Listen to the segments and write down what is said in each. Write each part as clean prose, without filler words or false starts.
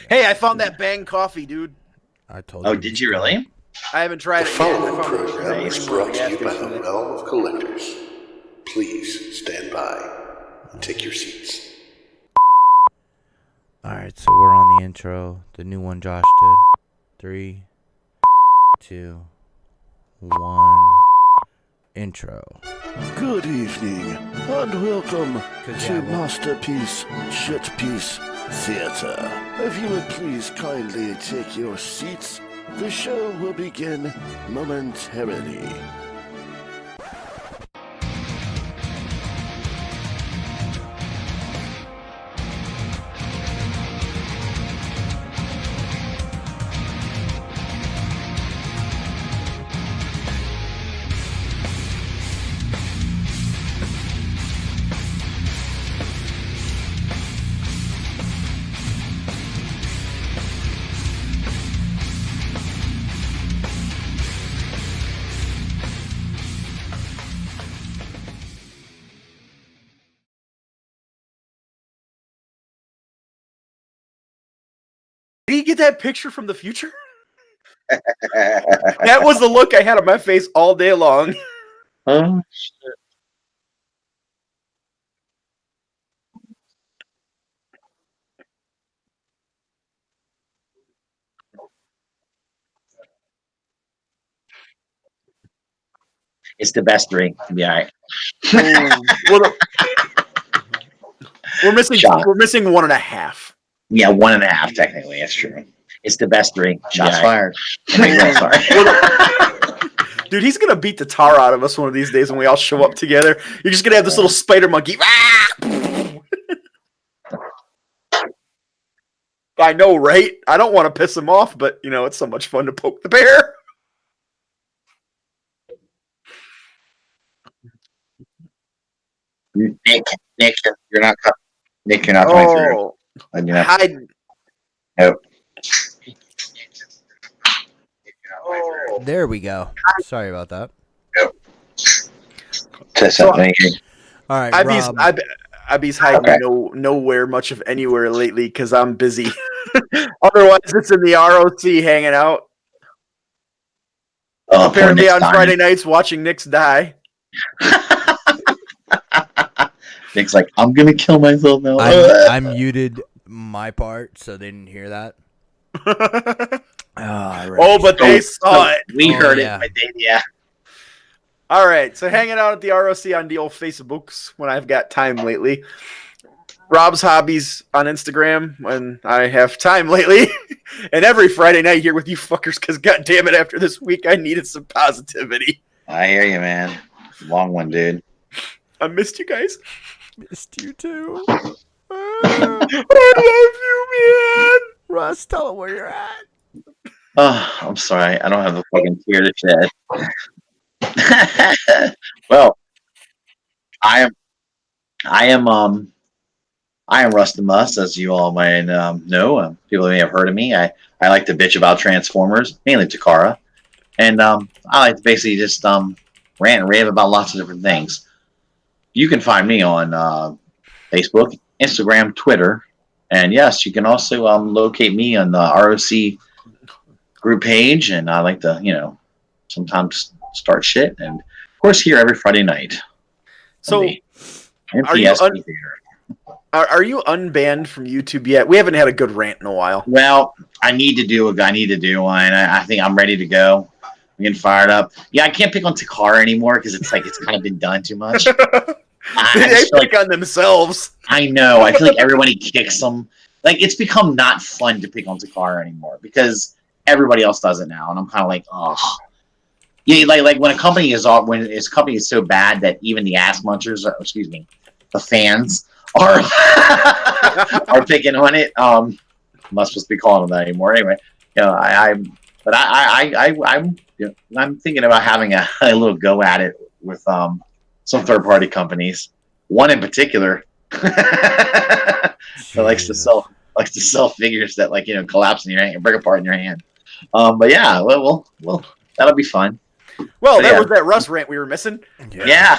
Hey, I found that Bang coffee, dude. I told you. Oh, did you really? I haven't tried The it yet. I following found it program at is the brought to gas you by station the today. realm of collectors. Please stand by. Take your seats. Alright, so we're on the intro. The new one Josh did. 3, 2, 1. Intro. Good evening, and welcome to yeah, well- Masterpiece Shitpiece Theater. If you would please kindly take your seats, the show will begin momentarily. Did you get that picture from the future? That was the look I had on my face all day long. Oh, shit. It's the best drink. Yeah, Well, we're missing. Shot. We're missing 1.5. yeah, 1.5 technically. That's true. It's the best drink. Shots Yeah. fired. Sorry. Dude, he's gonna beat the tar out of us one of these days when we all show up together. You're just gonna have this little spider monkey. I know, right? I don't want to piss him off, but you know it's so much fun to poke the bear. Nick, you're not. Nick, you're not coming through. Oh, And you're not. hi. Nope. Oh. There we go. Sorry about that. Alright, Ibby's, Rob. Ibby's hiding Okay. nowhere much of anywhere lately because I'm busy. Otherwise, it's in the ROC hanging out. Oh, Apparently on Friday nights watching Knicks die. Nick's like, I'm gonna kill myself now. I muted my part so they didn't hear that. Oh, but they saw it. We Oh, heard yeah. it, but they, yeah. All right, so hanging out at the ROC on the old Facebooks when I've got time lately. Rob's hobbies on Instagram when I have time lately. And every Friday night here with you fuckers because, God damn it, after this week, I needed some positivity. I hear you, man. Long one, dude. I missed you guys. Missed you too. I love you, man. Russ, tell them where you're at. Oh, I'm sorry. I don't have a fucking tear to shed. Well, I am Russ the Muss, as you all might know. People may have heard of me. I like to bitch about Transformers, mainly Takara, and I like to basically just rant and rave about lots of different things. You can find me on Facebook, Instagram, Twitter, and yes, you can also locate me on the ROC group page. And I like to, sometimes start shit, and of course here every Friday night. So, MPSP theater. are you unbanned from YouTube yet? We haven't had a good rant in a while. Well, I need to do one. I think I'm ready to go. I'm getting fired up. Yeah, I can't pick on Takara anymore because it's kind of been done too much. I They just feel pick on themselves. I know. I feel like everybody kicks them. Like, it's become not fun to pick on Takara anymore because everybody else does it now, and I'm kind of like, oh. Yeah, like when a company is so bad that even the ass munchers, the fans are are picking on it. I'm not supposed to be calling them that anymore. Anyway, I'm thinking about having a little go at it with some third party companies. One in particular that likes to sell figures that collapse in your hand, break apart in your hand. But yeah, well, that'll be fun. Well, that was that Russ rant we were missing. Yeah.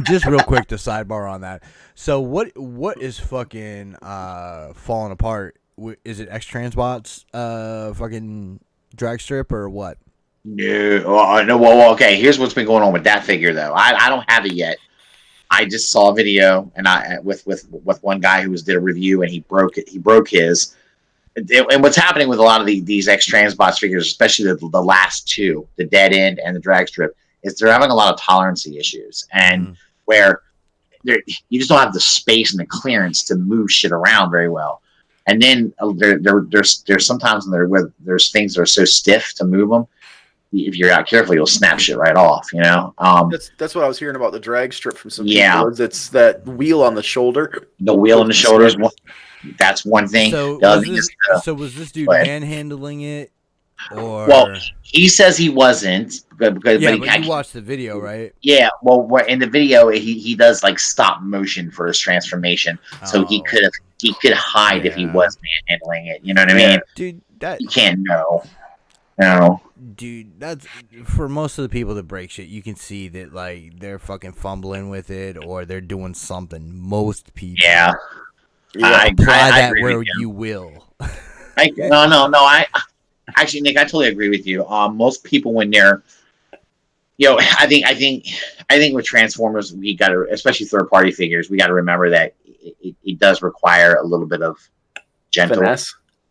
Just real quick to sidebar on that. So what is fucking falling apart is it X Transbots fucking drag strip or what? No, well, okay. Here's what's been going on with that figure, though. I don't have it yet. I just saw a video, and I with one guy who did a review, and he broke it. He broke his. And what's happening with a lot of these X Transbots figures, especially the last two, the Dead End and the drag strip, is they're having a lot of tolerancy issues, and where you just don't have the space and the clearance to move shit around very well. And then there's sometimes where there's things that are so stiff to move them. If you're not careful, you'll snap shit right off. That's what I was hearing about the drag strip from some Yeah. people. It's that wheel on the shoulder. The wheel on the shoulder is one. That's one thing. So The other was thing this, is, so was this dude go ahead. manhandling it, or well, he says he wasn't because yeah? but But you watched the video, right? yeah. Well, in the video, he does like stop motion for his transformation, so he Oh. could hide if he Yeah. was manhandling it. You know what I mean? Dude, that You can't know. No. dude, that's for most of the people that break shit. You can see that like they're fucking fumbling with it or they're doing something. Most people, Yeah. Yeah. apply that agree where with you will. No. I actually, Nick, I totally agree with you. Most people when they're, I think with Transformers, we got to, especially third party figures, we got to remember that it does require a little bit of gentle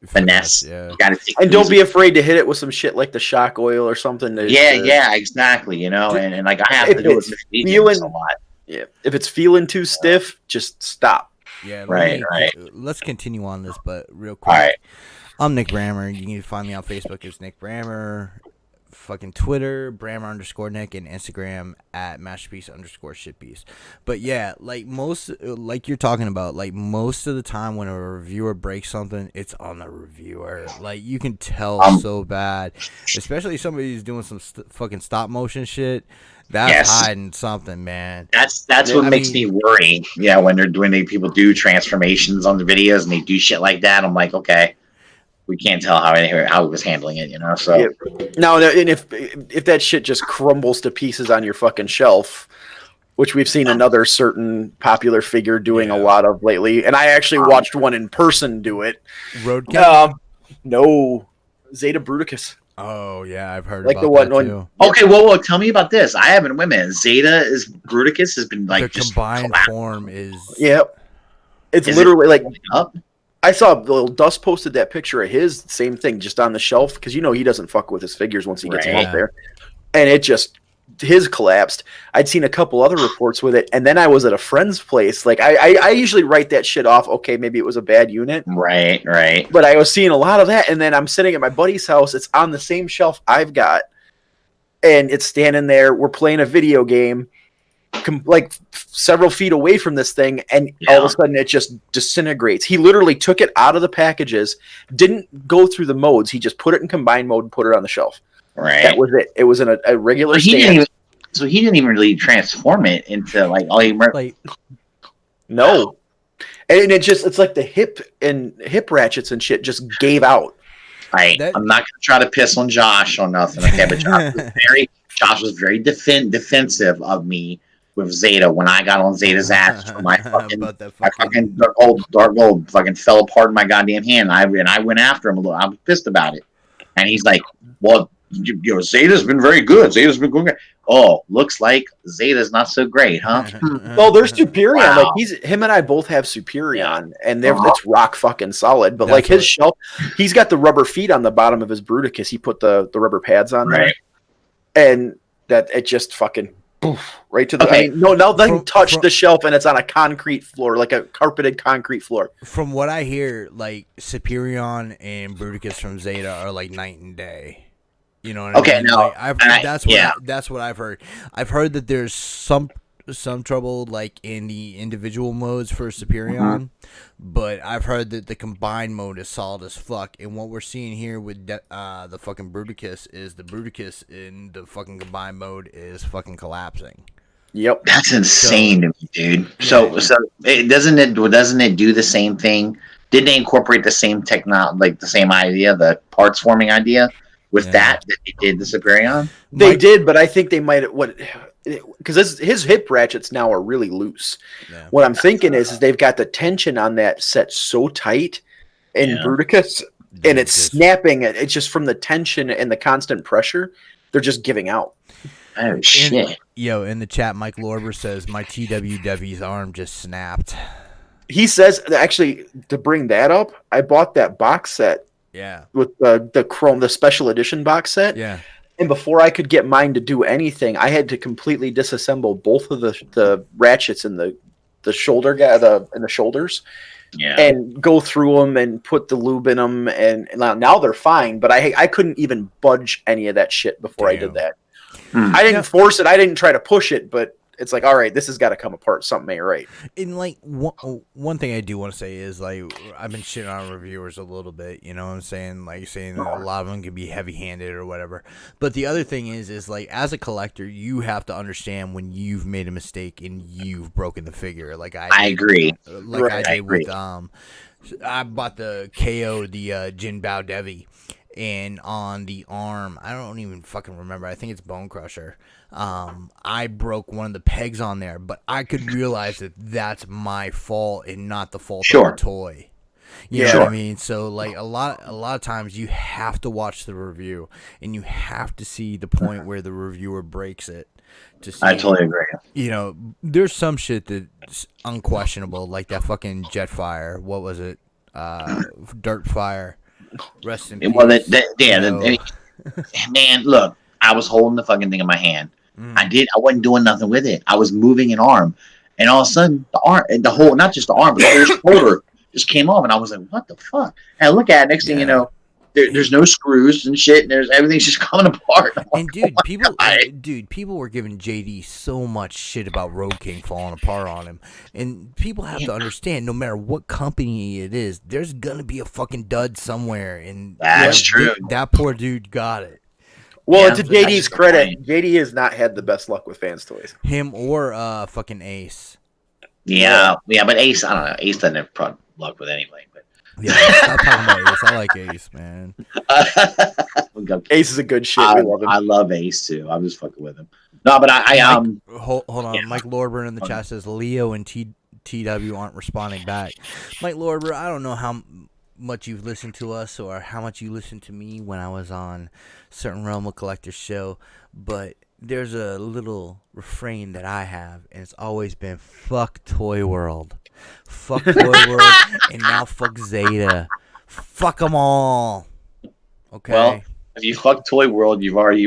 finesse. Yeah. You got to take And it don't easy. be afraid to hit it with some shit like the shock oil or something. Yeah, exactly. And like I have If to do it it's with mediums a lot. Yeah. If it's feeling too stiff, just stop. Yeah, Right. Let's continue on this, but real quick. All right. I'm Nick Brammer. You can find me on Facebook as Nick Brammer. Fucking Twitter, Brammer_Nick, and Instagram at masterpiece_shitpiece. But yeah, like you're talking about, like most of the time when a reviewer breaks something, it's on the reviewer. Like you can tell so bad, especially somebody who's doing some fucking stop motion shit. That's Yes. hiding something, man. That's Yeah, what I makes mean- me worry. Yeah, when people do transformations on the videos and they do shit like that, I'm like, okay, we can't tell how he was handling it, So Yeah. Now, and if that shit just crumbles to pieces on your fucking shelf, which we've seen another certain popular figure doing a lot of lately, and I actually watched one in person do it. Roadkill. No, Zeta Bruticus. Oh yeah, I've heard Like about the one- that when- too. okay, well, tell me about this. I haven't women. Bruticus has been like The just combined collapsing form is Yep. It's Is it literally like up. I saw little Dust posted that picture of his same thing just on the shelf because he doesn't fuck with his figures once he gets them Right. out there, and it just his collapsed. I'd seen a couple other reports with it, and then I was at a friend's place. Like I usually write that shit off. Okay, maybe it was a bad unit, Right. but I was seeing a lot of that, and then I'm sitting at my buddy's house. It's on the same shelf I've got, and it's standing there. We're playing a video game, like several feet away from this thing, and all of a sudden it just disintegrates. He literally took it out of the packages, didn't go through the modes. He just put it in combined mode and put it on the shelf. Right. That was it. It was in a regular He stand. didn't even really transform it into like all he. like No. And it's like the hip ratchets and shit just gave out. Right. That- I'm not going to try to piss on Josh or nothing. Okay, but Josh was very defensive of me with Zeta when I got on Zeta's ass for my fucking. But the My fucking dark gold fucking fell apart in my goddamn hand. I went after him a little. I was pissed about it, and he's like, "Well, Zeta's been very good. Zeta's been going. Oh, looks like Zeta's not so great, huh?" Well, there's Superion. Wow. Like him and I both have Superion, and Uh-huh. it's rock fucking solid. But That's like his what- shelf, he's got the rubber feet on the bottom of his Bruticus. He put the rubber pads on Right. there, and that it just fucking poof, right to the. Okay. I mean, no, nothing touched from- the shelf, and it's on a concrete floor, like a carpeted concrete floor. From what I hear, like Superion and Bruticus from Zeta are like night and day. You know what Okay, I mean? no, Like, and that's what I've heard. I've heard that there's some trouble like in the individual modes for Superion, but I've heard that the combined mode is solid as fuck. And what we're seeing here with the fucking Bruticus is the Bruticus in the fucking combined mode is fucking collapsing. Yep. That's insane to me, dude. So doesn't it do the same thing? Didn't they incorporate the same the same idea, the parts forming idea with that they did the Superion? They did, but I think they might because his hip ratchets now are really loose. Yeah. What I'm thinking is they've got the tension on that set so tight in Yeah. Bruticus, Dude, and it's just- snapping. It's just from the tension and the constant pressure. They're just giving out. Oh shit! Yo, in the chat, Mike Lorber says my TWW's arm just snapped. He says, actually, to bring that up, I bought that box set Yeah. with the special edition box set. Yeah. And before I could get mine to do anything, I had to completely disassemble both of the ratchets in the shoulder in the shoulders, Yeah. and go through them and put the lube in them. And now they're fine, but I couldn't even budge any of that shit before I did that. Hmm. I didn't force it. I didn't try to push it, but it's like, all right, this has got to come apart. Something ain't right. And like one thing I do want to say is like I've been shitting on reviewers a little bit, you know what I'm saying? Like saying that a lot of them can be heavy-handed or whatever. But the other thing is like as a collector, you have to understand when you've made a mistake and you've broken the figure. Like I agree. Like Right, I I did agree. with I bought the KO the Jin Bao Devi, and on the arm, I don't even fucking remember. I think it's Bone Crusher. I broke one of the pegs on there, but I could realize that that's my fault and not the fault of the toy. You know what I mean? So like a lot of times you have to watch the review and you have to see the point where the reviewer breaks it. To see, I totally agree. you know, there's some shit that's unquestionable, like that fucking Jetfire. What was it? Dirt Fire. Rest in peace. Well, You know. man, look, I was holding the fucking thing in my hand. Mm. I wasn't doing nothing with it. I was moving an arm, and all of a sudden, the whole, not just the arm, but the whole shoulder just came off, and I was like, what the fuck? And I look at it, next thing you know, there's no screws and shit, and everything's just coming apart. And people were giving JD so much shit about Road King falling apart on him. And people have to understand, no matter what company it is, there's gonna be a fucking dud somewhere. And That's true. That poor dude got it. Well, Yeah, to that's JD's the credit, point. JD has not had the best luck with fans toys. Him or fucking Ace. Yeah, but Ace, I don't know. Ace doesn't have luck with anything. But Yeah, stop talking about Ace. I like Ace, man. Ace is a good shit. We love him. I love Ace too. I'm just fucking with him. No, but Hold on. Yeah. Mike Lorber in the chat says Leo and TW aren't responding back. Mike Lorber, I don't know how much you've listened to us or how much you listened to me when I was on certain Realm of Collectors show, but there's a little refrain that I have, and it's always been fuck Toy World. Fuck Toy World, and now fuck Zeta. Fuck them all. Okay? Well, if you fuck Toy World, you probably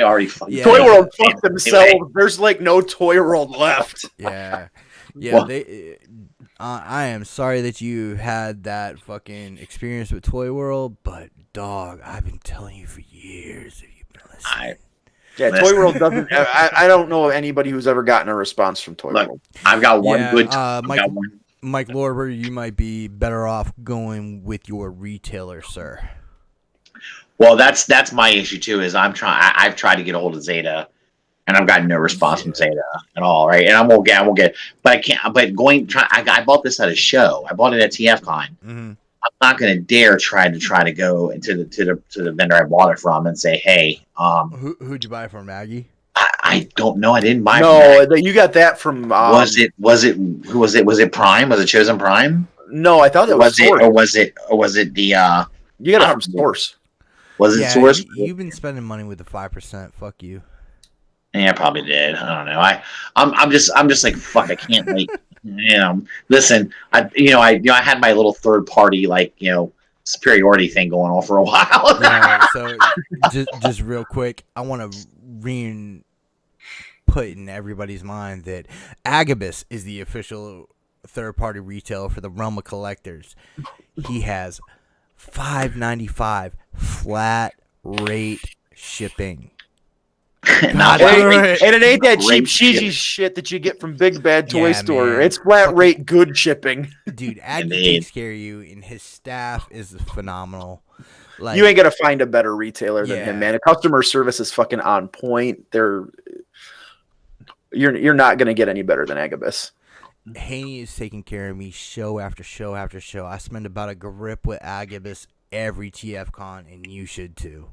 already fucked. Yeah. Toy World fucked themselves. There's like no Toy World left. Yeah. Well- I am sorry that you had that fucking experience with Toy World, but dog, I've been telling you for years if you've been listening. Yeah, Toy World doesn't. I don't know of anybody who's ever gotten a response from Toy Look, World. I've got one Yeah, good. Mike Lorber, you might be better off going with your retailer, sir. Well, that's my issue too. Is I've tried to get a hold of Zeta, and I've gotten no response from Zeta at all. Right, and I won't get, but I can't. But I bought this at a show. I bought it at TFCon. Mm-hmm. I'm not going to dare try to go into the vendor I bought it from and say, hey, Who'd you buy it from, Maggie? I don't know. I didn't buy it. No, you got that from. Was it Prime? Was it Chosen Prime? No, I thought it was it, Source. or was it the? You got it I from don't know. Source. Was it Yeah, Source? you've been spending money with the 5%. Fuck you. Yeah, I probably did. I don't know. I'm just like fuck. I can't like listen. I had my little third party superiority thing going on for a while. Yeah, so just real quick, I want to put in everybody's mind that Agabus is the official third-party retailer for the Realm of Collectors. He has $5.95 flat rate shipping. Not God, like- right. And it ain't that cheap, Great cheesy shit. shit that you get from Big Bad Toy Yeah, Store. man. It's flat rate, good shipping. Dude, Aggie Indeed. takes care of you, and his staff is phenomenal. Like, You ain't gonna find a better retailer than Yeah. him, man. The customer service is fucking on point. You're not gonna get any better than Agabus. Haney is taking care of me show after show after show. I spend about a grip with Agabus every TFCon, and you should too.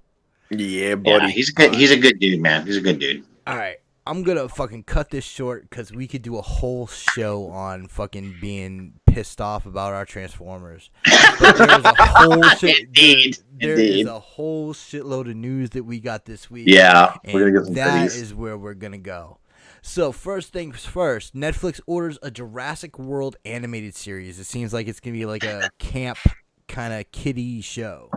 Yeah, Yeah, buddy. he's good. He's a good dude, man. He's a good dude. All right. I'm gonna fucking cut this short because we could do a whole show on fucking being pissed off about our Transformers. But there's a whole there is a whole shitload of news that we got this week. Yeah, and we're gonna get some that goodies. is where we're gonna go. So first things first, Netflix orders a Jurassic World animated series. It seems like it's gonna be like a camp kind of kiddie show.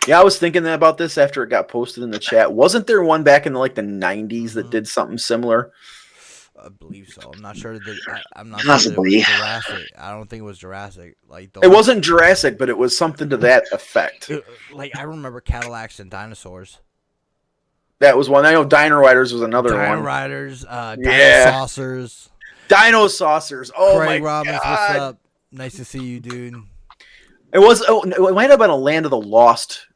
Yeah, I was thinking about this after it got posted in the chat. Wasn't there one back in the 90s that did something similar? I believe so. I'm not sure that I'm not Possibly. sure that it was Jurassic. I don't think it was Jurassic. Like It wasn't Jurassic, but it was something to that effect. Like I remember Cadillacs and dinosaurs. That was one. I know Dino Riders was another Dino one. Riders, Dino Yeah. Saucers. Dino Saucers. Oh Craig my Robbins, god! what's up? Nice to see you, dude. It was. Oh, it might have been a Land of the Lost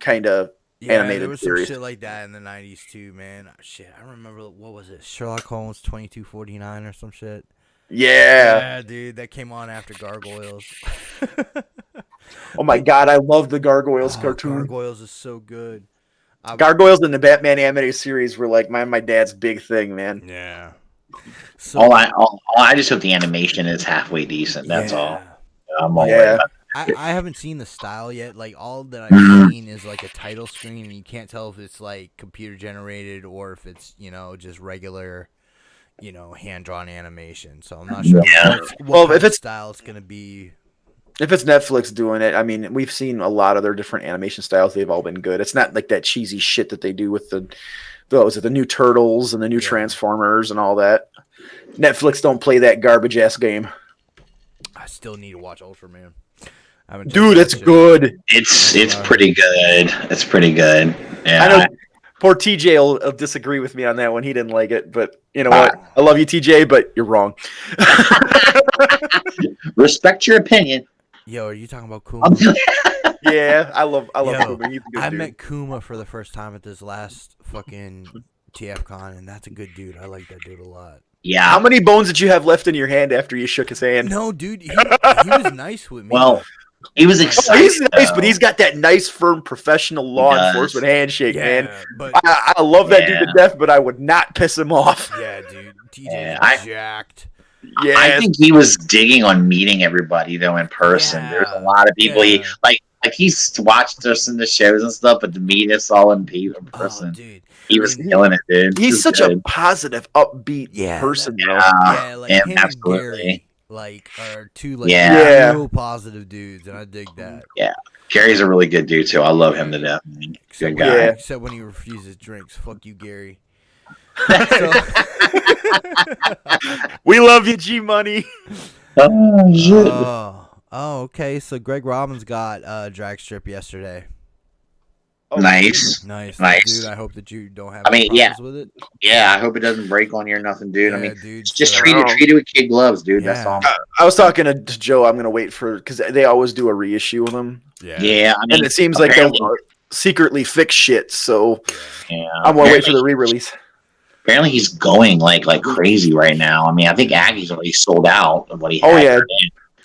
kind of animated there was series. some shit like that in the 90s too, man. Shit, I remember, what was it? Sherlock Holmes 2249 or some shit. Yeah. Dude, that came on after Gargoyles. Oh my god, I love the Gargoyles cartoon. Gargoyles is so good. Gargoyles in the Batman animated series were like my dad's big thing, man. Yeah. So, I just hope the animation is halfway decent. That's all. I'm all Yeah. I haven't seen the style yet. Like all that I've seen is like a title screen, and you can't tell if it's like computer generated or if it's just regular, hand drawn animation. So I'm not sure what kind of style it's gonna be. If it's Netflix doing it, I mean, we've seen a lot of their different animation styles. They've all been good. It's not like that cheesy shit that they do with the new Turtles and the new Transformers and all that. Netflix don't play that garbage ass game. I still need to watch Ultraman. Dude, it's good. It's pretty good. It's pretty good. Yeah. I know poor TJ will disagree with me on that one. He didn't like it, but you know what? I love you, TJ, but you're wrong. Respect your opinion. Yo, are you talking about Kuma? Yeah, I love Kuma. He's a good I dude. met Kuma for the first time at this last fucking TFCon, and that's a good dude. I like that dude a lot. Yeah. How many bones did you have left in your hand after you shook his hand? No, dude, he was nice with me. Well, he was excited. He's nice, but he's got that nice, firm, professional law enforcement handshake, man. But I love that dude to death, but I would not piss him off. yeah, dude, TJ's jacked. Yeah, I think he was digging on meeting everybody though in person. Yeah. There's a lot of people he like he's watched us in the shows and stuff, but to meet us all in person, dude, he was killing it, dude. He's such a positive, upbeat person, though. Yeah, like him absolutely. and Gary, like are two like real positive dudes, and I dig that. Yeah, Gary's a really good dude too. I love him to death. Good guy. Yeah. Except when he refuses drinks. Fuck you, Gary. We love you, G Money. Oh shit. Oh, okay. So Greg Robbins got drag strip yesterday. Oh, Nice. Nice, Nice. dude. I hope that you don't have I mean, any problems with it. Yeah, I hope it doesn't break on you or nothing, dude. I Yeah, mean, dude, just so- treat it with kid gloves, dude. That's Yeah. all. I was talking to Joe. I'm gonna wait for because they always do a reissue of them, Yeah, I mean, and it seems like they'll apparently- secretly fix shit. So yeah, I'm gonna wait for the re-release. Apparently, he's going like crazy right now. I mean, I think Aggie's already sold out of what he had. Oh yeah,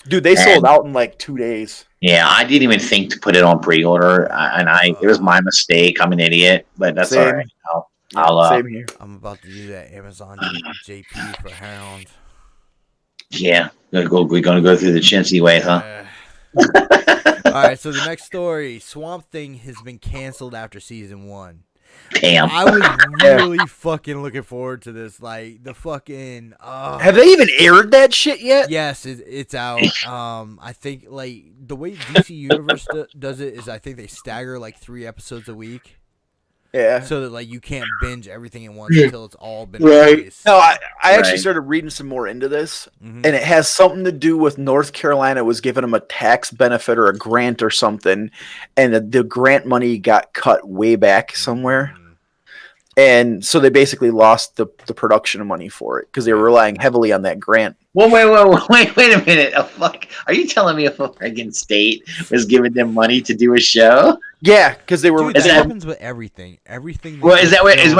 dude, they sold out in like 2 days. Yeah, I didn't even think to put it on pre-order, and it was my mistake. I'm an idiot, but that's Same. all right. I'll Same here. I'm about to do that Amazon JP for Hound. yeah, we're gonna go through the chintzy way, huh? All right, so the next story, Swamp Thing has been canceled after season 1. Damn. I was really fucking looking forward to this. Like the fucking Have they even aired that shit yet? yes, it's out. I think like the way DC Universe does it is I think they stagger like 3 episodes a week. Yeah. So that like you can't binge everything at once until it's all been Right. released. No, I actually Right. started reading some more into this, Mhm. and it has something to do with North Carolina was giving them a tax benefit or a grant or something, and the grant money got cut way back somewhere. And so they basically lost the production money for it because they were relying heavily on that grant. Well, wait a minute. Are you telling me if a friggin' state was giving them money to do a show? Yeah, because they were. Dude, that that- happens with everything. Everything. Well, is that what? film-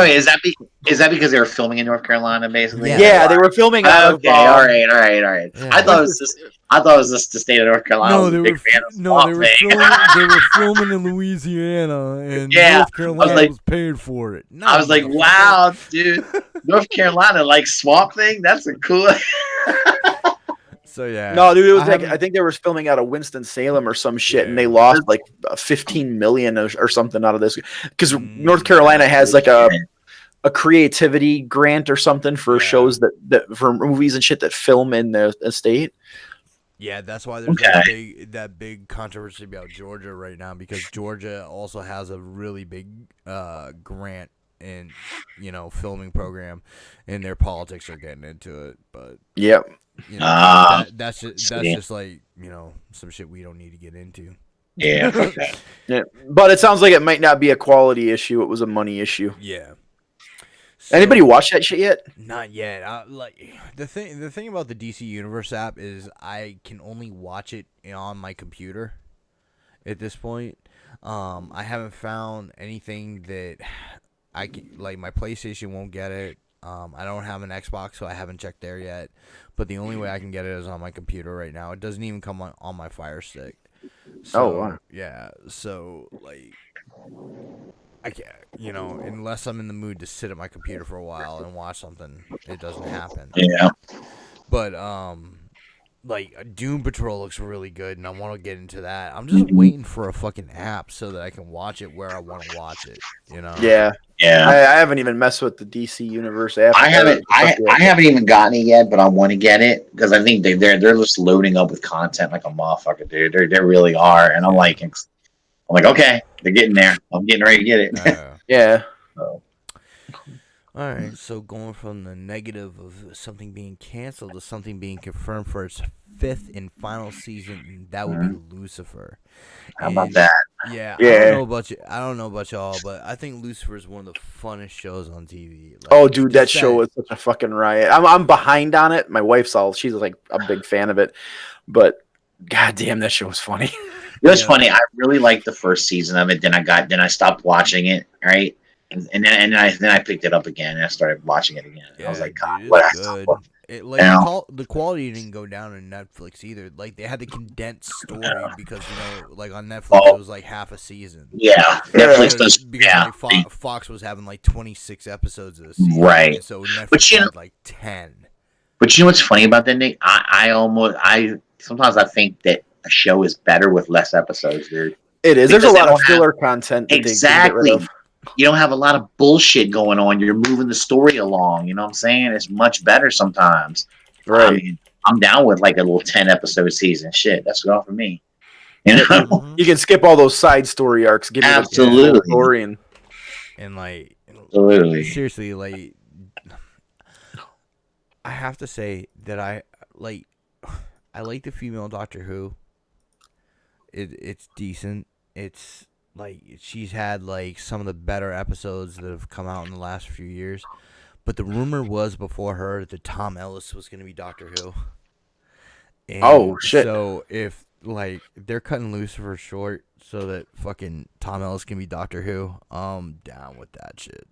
Is that because they were filming in North Carolina, basically? Yeah, they were filming. out of, Okay, all right. Yeah. I thought it was just the state of North Carolina. No, was they a were big fan of they Swamp were Thing. filming in Louisiana, and Yeah, North Carolina like- was paid for it. I was like, wow, dude. North Carolina, like Swamp Thing. That's a cool. So yeah. No, dude, it was like haven't- I think they were filming out of Winston Salem or some shit, and they Yeah. lost like 15 million or something out of this because Mm, North Carolina has like a creativity grant or something for Yeah. shows that for movies and shit that film in the state. Yeah, that's why there's that big controversy about Georgia right now, because Georgia also has a really big grant in filming program, and their politics are getting into it. But Yep. that's just like some shit we don't need to get into. Yeah. Okay. Yeah. But it sounds like it might not be a quality issue. It was a money issue. Yeah. Anybody watch that shit yet? Not yet. Like the thing about the DC Universe app is I can only watch it on my computer at this point. I haven't found anything that I can, like my PlayStation won't get it. I don't have an Xbox, so I haven't checked there yet. But the only way I can get it is on my computer right now. It doesn't even come on my Fire Stick. So, wow. Yeah. So like, I can't, unless I'm in the mood to sit at my computer for a while and watch something, it doesn't happen. Yeah. But like Doom Patrol looks really good, and I want to get into that. I'm just waiting for a fucking app so that I can watch it where I want to watch it. Yeah. Yeah. I haven't even messed with the DC Universe app. I haven't even gotten it yet, but I want to get it because I think they're just loading up with content like a motherfucker, dude. They really are, and I'm like, okay, they're getting there. I'm getting ready to get it. Yeah. So. All right, so going from the negative of something being canceled to something being confirmed for its 5th and final season, that would be Lucifer. How about that? Yeah, Yeah. I don't know about y'all, but I think Lucifer is one of the funnest shows on TV. Like, Oh, dude, that just show was such a fucking riot. I'm behind on it. My wife's she's like a big fan of it, but goddamn, that show was funny. It was funny. I really liked the first season of it. Then I stopped watching it. Right. And then I picked it up again and I started watching it again. Yeah, I was like, God, dude, what? it's good. The quality didn't go down in Netflix either. Like they had the condensed story because like on Netflix it was like half a season. Yeah, Netflix does. Because like, Fox was having like 26 episodes of the season, right? And so Netflix had like 10. But you know what's funny about that, Nick? I sometimes I think that a show is better with less episodes, dude. It is. Because there's a lot of filler content. That exactly. They get rid of. You don't have a lot of bullshit going on. You're moving the story along. You know what I'm saying? It's much better sometimes. Right. I mean, I'm down with like a little 10-episode season. Shit, that's good for me. You know? You can skip all those side story arcs. Give me Absolutely. the story and like absolutely. Seriously, like I have to say that I like the female Doctor Who. It's decent. It's like she's had like some of the better episodes that have come out in the last few years, but the rumor was before her that Tom Ellis was going to be Doctor Who. And oh shit! So if like they're cutting Lucifer short so that fucking Tom Ellis can be Doctor Who, I'm down with that shit.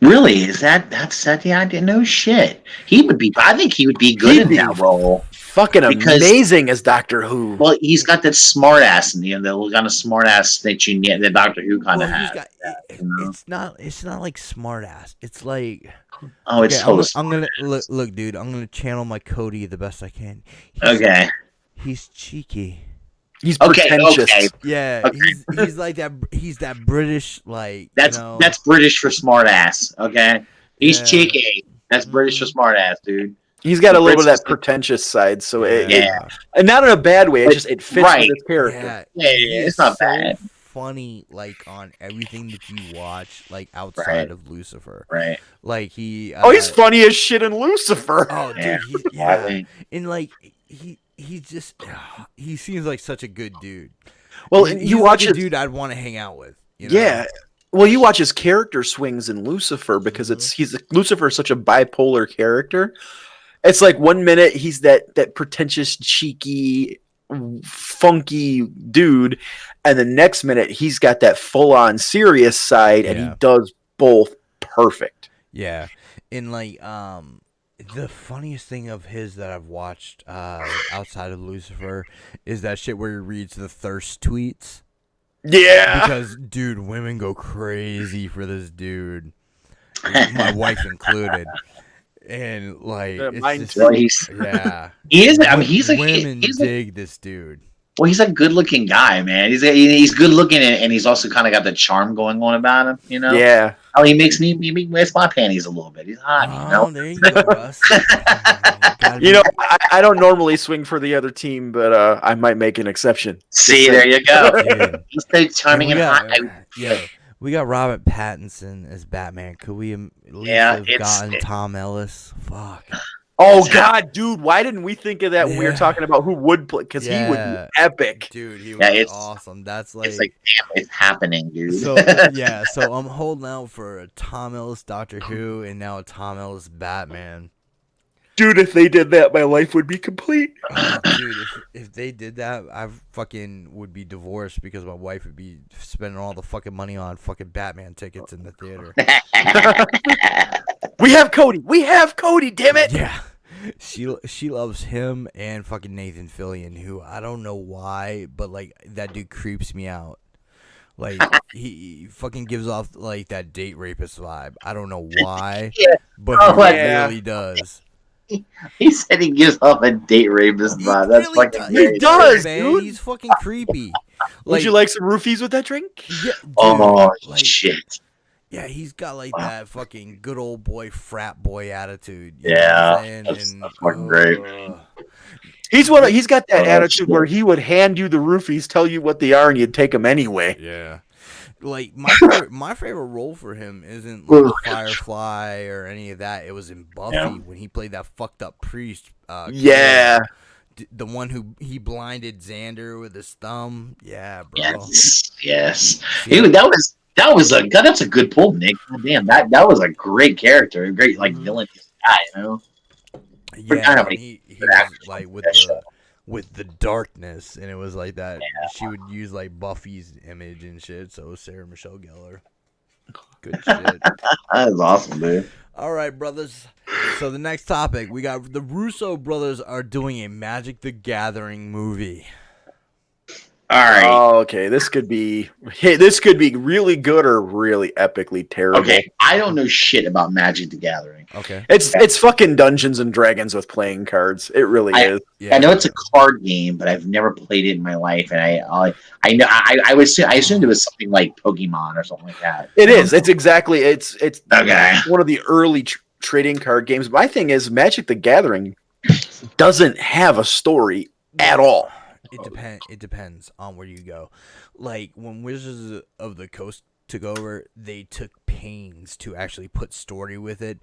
Really? That's the idea? No shit. I think he would be good in that role. Fucking amazing as Doctor Who. Well, he's got that smart ass, the kind of smart ass that you get that Doctor Who kind of has. It's not like smart ass. It's like it's I'm gonna look, dude. I'm gonna channel my Cody the best I can. He's cheeky. He's pretentious. Okay. Yeah, okay. He's like that. He's that British, like that's British for smart ass. Okay, he's cheeky. That's British for smart ass, dude. He's got a little bit of that pretentious side, so and not in a bad way. It fits with his character. Yeah, it's not bad. Funny, like on everything that you watch, like outside of Lucifer, right? Like he's funny as shit in Lucifer. Oh, dude, and like he just he seems like such a good dude. Well, he's you watch like a dude I'd want to hang out with. Yeah. Well, you watch his character swings in Lucifer because Lucifer is such a bipolar character. It's like 1 minute he's that pretentious, cheeky, funky dude, and the next minute he's got that full-on serious side, and he does both perfect. Yeah, and like the funniest thing of his that I've watched outside of Lucifer is that shit where he reads the thirst tweets. Yeah, because dude, women go crazy for this dude. my wife included. And like, Yeah, it's mine just too. Well, yeah. he is. I mean, Women he's dig this dude. well, he's a good looking guy, man. He's good looking and he's also kind of got the charm going on about him. You know, Yeah. oh, he wears my panties a little bit. He's hot, you know. Oh, there you go, Russ. Gotta You know, be- I don't normally swing for the other team, but I might make an exception. See, there you go. Dude. He's so charming And and hot. we got Robert Pattinson as Batman. Could we at least Yeah, have gotten Tom Ellis? Fuck. Oh God, dude, why didn't we think of that when we were Yeah. talking about who would play? Because he would Yeah. be epic. Dude, he Yeah, was it's- awesome. That's like, It's like, damn, it's happening, dude. so yeah. So I'm holding out for a Tom Ellis Doctor Who and now a Tom Ellis Batman. Dude, if they did that, my life would be complete. Oh, dude, if they did that, I fucking would be divorced because my wife would be spending all the fucking money on fucking Batman tickets in the theater. We have Cody. We have Cody. Damn it. Yeah, she loves him and fucking Nathan Fillion, who I don't know why, but like that dude creeps me out. Like he fucking gives off like that date rapist vibe. I don't know why, Yeah. but Oh, he yeah. really does. He said he gives off a date rapist vibe. That's really fucking does. great. He does, man. dude. He's fucking creepy. Would you like some roofies with that drink? Yeah, dude, Oh like, shit! yeah, he's got like that fucking good old boy frat boy attitude. You Yeah, know what I'm saying? that's fucking great. He's got that Oh, attitude shit. where he would hand you the roofies, tell you what they are, and you'd take them anyway. Yeah. Like my favorite role for him isn't like Firefly or any of that. It was in Buffy Yeah. when he played that fucked up priest. Yeah. The one who he blinded Xander with his thumb. Yeah, bro. Yes. Yeah. Dude, that's a good pull, Nick. God damn, that was a great character, a great like villain guy, you know. Yeah, kind of and a he good was actor like for with that the show. with the darkness, and it was like that. She would use like Buffy's image and shit. So was Sarah Michelle Gellar. Good shit. That is awesome, dude. All right, brothers. So the next topic, we got the Russo brothers are doing a Magic the Gathering movie. All right. Oh, okay. This could be really good or really epically terrible. Okay, I don't know shit about Magic the Gathering. Okay. It's fucking Dungeons and Dragons with playing cards. It really is. Yeah. I know it's a card game, but I've never played it in my life, and I know I assumed it was something like Pokemon or something like that. It is. It's exactly. It's Okay. one of the early trading card games. My thing is, Magic the Gathering doesn't have a story at all. It depends on where you go. Like when Wizards of the Coast took over, they took pains to actually put story with it.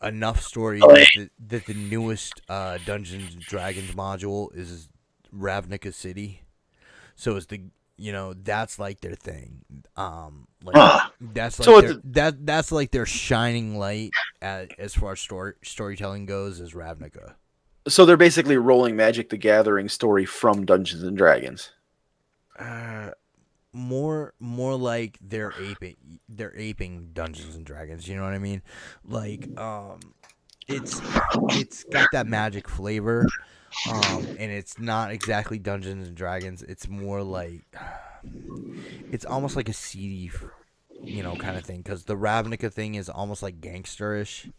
Enough story that the newest Dungeons and Dragons module is Ravnica City. So it's that's like their thing. That's like So that's like their shining light as far as storytelling goes is Ravnica. So they're basically rolling Magic the Gathering story from Dungeons and Dragons. More like they're aping Dungeons and Dragons. You know what I mean? Like, it's got that magic flavor, and it's not exactly Dungeons and Dragons. It's more like it's almost like a seedy, kind of thing. Because the Ravnica thing is almost like gangsterish.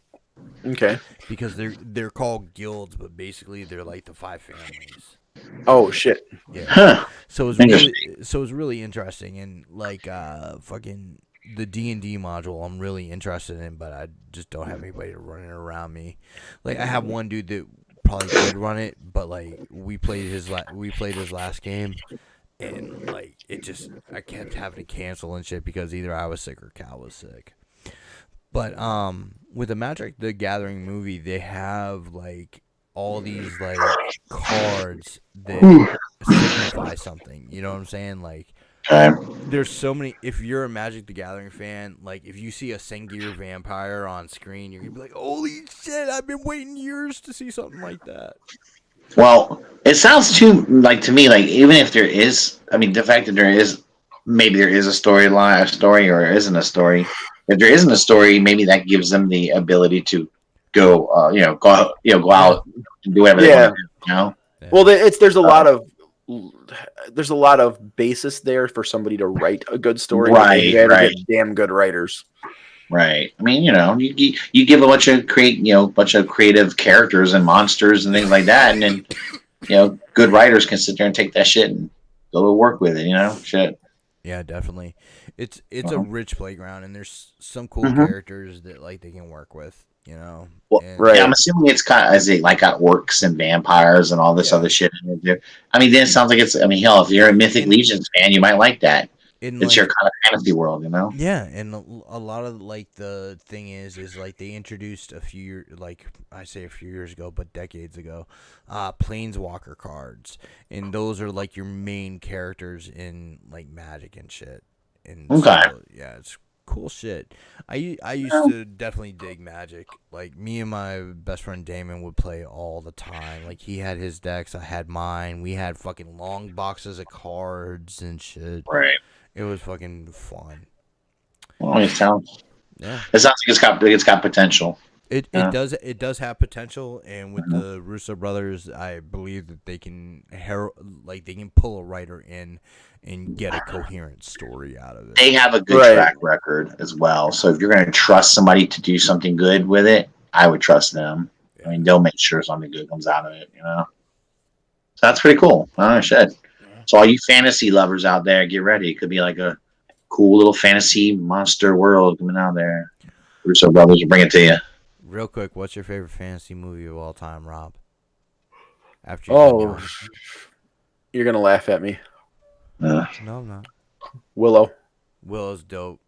Okay. Because they're called guilds, but basically they're like the 5 families. Oh shit. Yeah. Huh. So it's really interesting, and like fucking the D&D module I'm really interested in, but I just don't have anybody to run it around me. Like I have one dude that probably could run it, but like we played his last game, and like I kept having to cancel and shit because either I was sick or Cal was sick. But with the Magic the Gathering movie, they have like all these like cards that signify something. You know what I'm saying? Like there's so many. If you're a Magic the Gathering fan, like if you see a Sengir vampire on screen, you're gonna be like, "Holy shit! I've been waiting years to see something like that." Well, it sounds to me like even if there is, I mean, the fact that there is a story, or isn't a story. If there isn't a story, maybe that gives them the ability to go out and do whatever they want to do. You know? Yeah. Well, there's a lot of basis there for somebody to write a good story. Right, You gotta right. get damn good writers. Right. I mean, you give a bunch of creative characters and monsters and things like that, and then good writers can sit there and take that shit and go to work with it. Shit. Yeah, definitely. It's a Uh-huh. rich playground, and there's some cool Mhm. characters that like they can work with. Well, And Right. yeah, I'm assuming it's kind of as it like got orcs and vampires and all this Yeah. other shit in it too. I mean, then it sounds like it's. I mean, hell, if you're a Mythic And- Legions fan, you might like that. in It's your like kind of fantasy world, yeah, and a lot of like the thing is like they introduced like I say a few years ago, but decades ago, planeswalker cards, and those are like your main characters in like Magic and shit. And Okay. so, yeah, it's cool shit. I used to definitely dig Magic. Like me and my best friend Damon would play all the time. Like he had his decks, I had mine. We had fucking long boxes of cards and shit. Right. It was fucking fun. Well, it sounds Yeah. like it's got potential. It Yeah. does have potential, and with Mhm. the Russo brothers, I believe that they can they can pull a writer in and get a coherent story out of it. They have a good Right. track record as well. So if you're going to trust somebody to do something good with it, I would trust them. I mean, they'll make sure something good comes out of it. So that's pretty cool. Oh shit! So all you fantasy lovers out there, get ready. It could be like a cool little fantasy monster world coming out there. Russo brothers will bring it to you. Real quick, what's your favorite fantasy movie of all time, Rob? After you're done yawning. You're gonna laugh at me. No, I'm not. Willow. Willow's dope.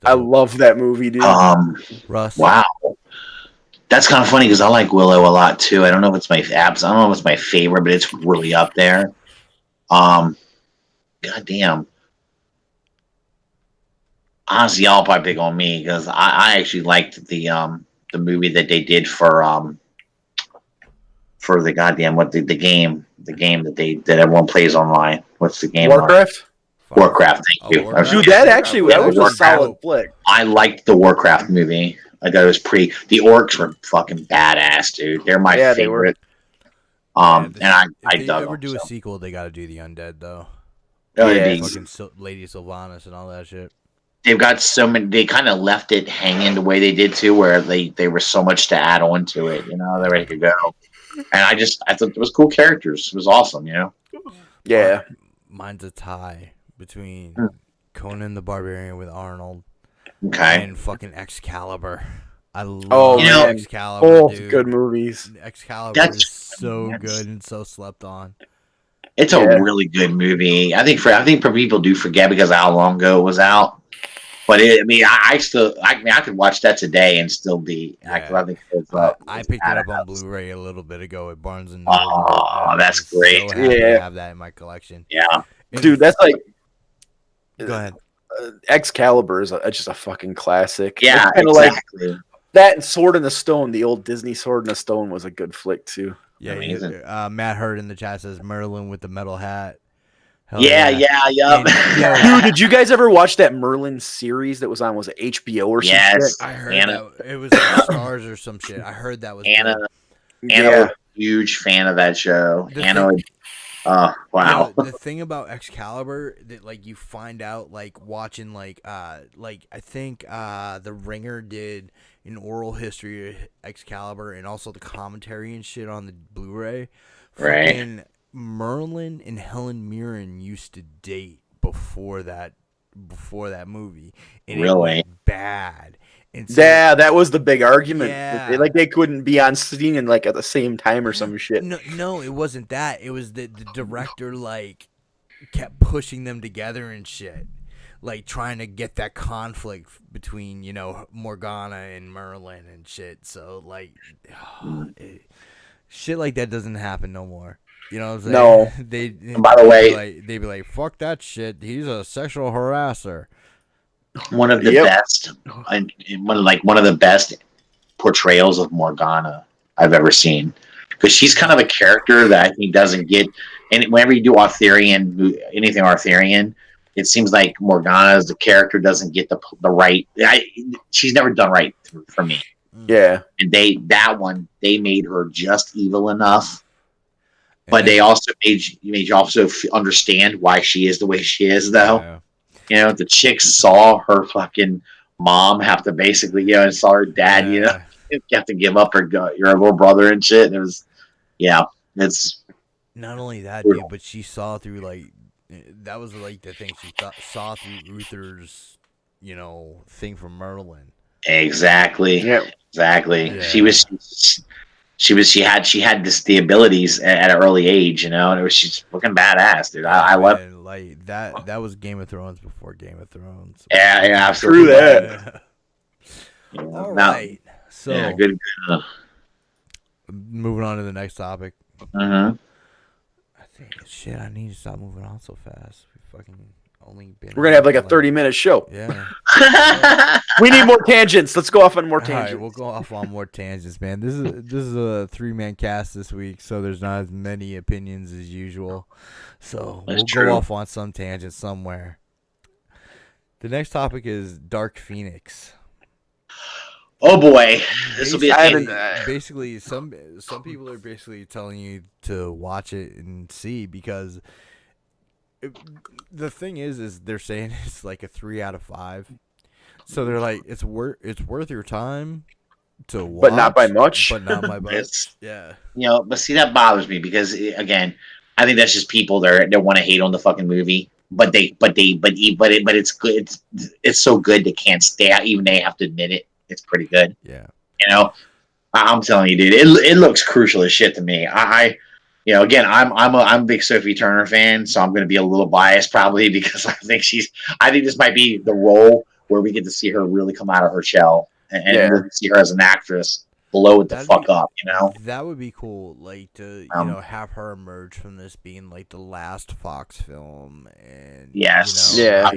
I love that movie, dude. Russ. Wow. That's kind of funny because I like Willow a lot too. I don't know if it's my abs. I don't know if it's my favorite, but it's really up there. Goddamn. Honestly, y'all probably pick on me because I actually liked the movie that they did for the goddamn the game that everyone plays online. What's the game? Warcraft. Warcraft. Thank you. Warcraft. Dude, that was a Warcraft. solid flick. I liked the Warcraft movie. I thought it was pretty. The orcs were fucking badass, dude. They're my Yeah, they were. favorite. And I if they dug ever them. do a So. sequel, they got to do the undead though. Oh, Yeah. it'd be- Fucking Lady Sylvanas and all that shit. they've got so many. They kind of left it hanging the way they did too, where they were so much to add on to it. They're ready to go. And I thought it was cool characters. It was awesome. Yeah. Mine's a tie between Hmm. Conan the Barbarian with Arnold Okay. and fucking Excalibur. I love Oh, man. Excalibur, Both dude. good movies. Excalibur That's- is so that's- good and so slept on. It's Yeah. a really good movie. I think for people do forget because of how long ago it was out. But I could watch that today and still be. Yeah. I think it's, I picked it up on Blu-ray a little bit ago at Barnes and Noble. Oh, and that's I'm great. So happy Yeah. to have that in my collection. Yeah. And- Dude, that's like Go ahead. Excalibur is just a fucking classic. Yeah. It's kinda like Exactly. that and Sword in the Stone. The old Disney Sword in the Stone was a good flick too. Yeah, Amazing. Matt Hurd in the chat says Merlin with the metal hat. Hell Yeah. And, yo, Dude, did you guys ever watch that Merlin series that was on? Was it HBO or something? Yes. I heard Anna. that it was on Stars or some shit. I heard that was Anna. good. Anna Yeah. was a huge fan of that show. The Anna would. Wow. The thing about Excalibur that like you find out like watching like I think The Ringer did an oral history of Excalibur and also the commentary and shit on the Blu-ray. Right. Fucking Merlin and Helen Mirren used to date before that movie. And it Really? went bad. And so, Yeah, that was the big argument. Yeah. They couldn't be on scene and like at the same time or some shit. No, it wasn't that. It was that the director like kept pushing them together and shit, like trying to get that conflict between Morgana and Merlin and shit. So like, shit like that doesn't happen no more. You know what I'm saying? No. By the way- they'd be like, "Fuck that shit. He's a sexual harasser." One of the Yep. best, and one of the best portrayals of Morgana I've ever seen, because she's kind of a character that I think doesn't get. And whenever you do anything Arthurian, it seems like Morgana as the character doesn't get the right. She's never done right for me. Yeah. And they made her just evil enough, but they also made you also understand why she is the way she is, though. Yeah. The chicks saw her fucking mom have to basically, and saw her dad, Yeah. you have to give up your little brother and shit. And it was, it's Not only that, brutal. dude, but she saw through that was like the thing she saw through Uther's, thing from Merlin. Exactly. Yeah. Exactly. Yeah. She had the abilities at an early age, and she's fucking badass, dude. I love. Man, like that was Game of Thrones before Game of Thrones. Yeah, absolutely. True that. Yeah. Yeah. All Now- right. So yeah, good. moving on to the next topic. Uh-huh. I think shit. I need to stop moving on so fast. We fucking only been. We're gonna have like a 30-minute show. Yeah. We need more tangents. Let's go off on more All tangents. right, we'll go off on more tangents, man. This is a 3-man cast this week, so there's not as many opinions as usual. So That's we'll true. go off on some tangents somewhere. The next topic is Dark Phoenix. Oh boy, this will be. I haven't- Basically, some people are basically telling you to watch it and see because the thing is they're saying it's like a 3 out of 5. So they're like it's worth your time to watch, But not by much. But not by much. It's- Yeah. But see, that bothers me because again, I think that's just people that want to hate on the fucking movie. But it's good. It's so good they can't stay out. Even they have to admit it. It's pretty good. Yeah. I'm telling you, dude, it looks crucial as shit to me. Again, I'm a big Sophie Turner fan, so I'm going to be a little biased probably because I think this might be the role where we get to see her really come out of her shell and really see her as an actress blow it the fuck up. That would be cool, like to have her emerge from this being like the last Fox film, and Yes. Yeah.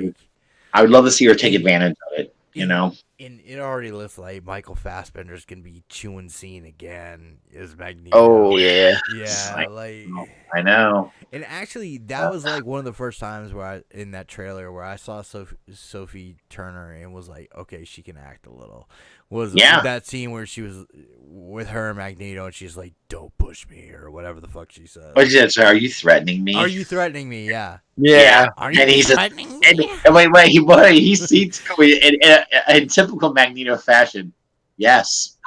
I would love to see her take advantage of it. And it already looks like Michael Fassbender's gonna be chewing scene again as Magneto. Oh yeah. Yeah, like I know. and actually that was like one of the first times where in that trailer where I saw Sophie Turner and was like, okay, she can act a little. Was that scene where she was with her and Magneto and she's like, "Don't push me" or whatever the fuck she said. What did say? Are you threatening me? Are you threatening me? Yeah. Yeah. Are you And he's threatening me? He seems in typical Magneto fashion. Yes.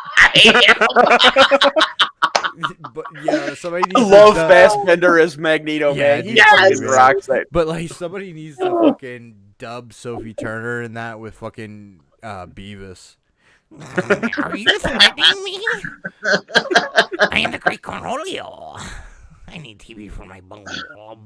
But yeah, somebody I needs love to Fassbender as Magneto, Yeah, man. He dude, fucking man. rocks that. But like somebody needs to fucking dub Sophie Turner in that with fucking Beavis. Are you threatening me? I am the great Cornholio. I need TV for my bunghole.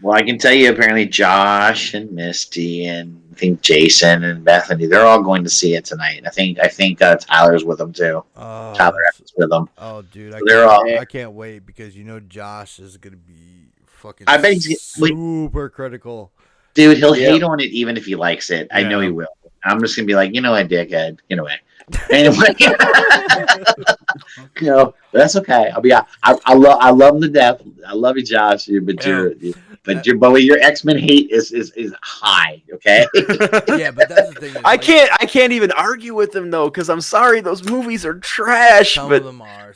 Well, I can tell you, apparently, Josh and Misty and I think Jason and Bethany, they're all going to see it tonight. I think Tyler's with them too. Oh, Tyler is with them. oh, dude, I can't wait because Josh is gonna be fucking. I bet he's super critical. Dude, he'll hate on it even if he likes it. I know Yeah. he will. I'm just gonna be like, dickhead, get away. Anyway, that's okay. I love him to death. I love you, Josh. But your X-Men hate is high. Okay. Yeah, but that's the thing. I can't even argue with him though, because I'm sorry, those movies are trash. Some But of them are.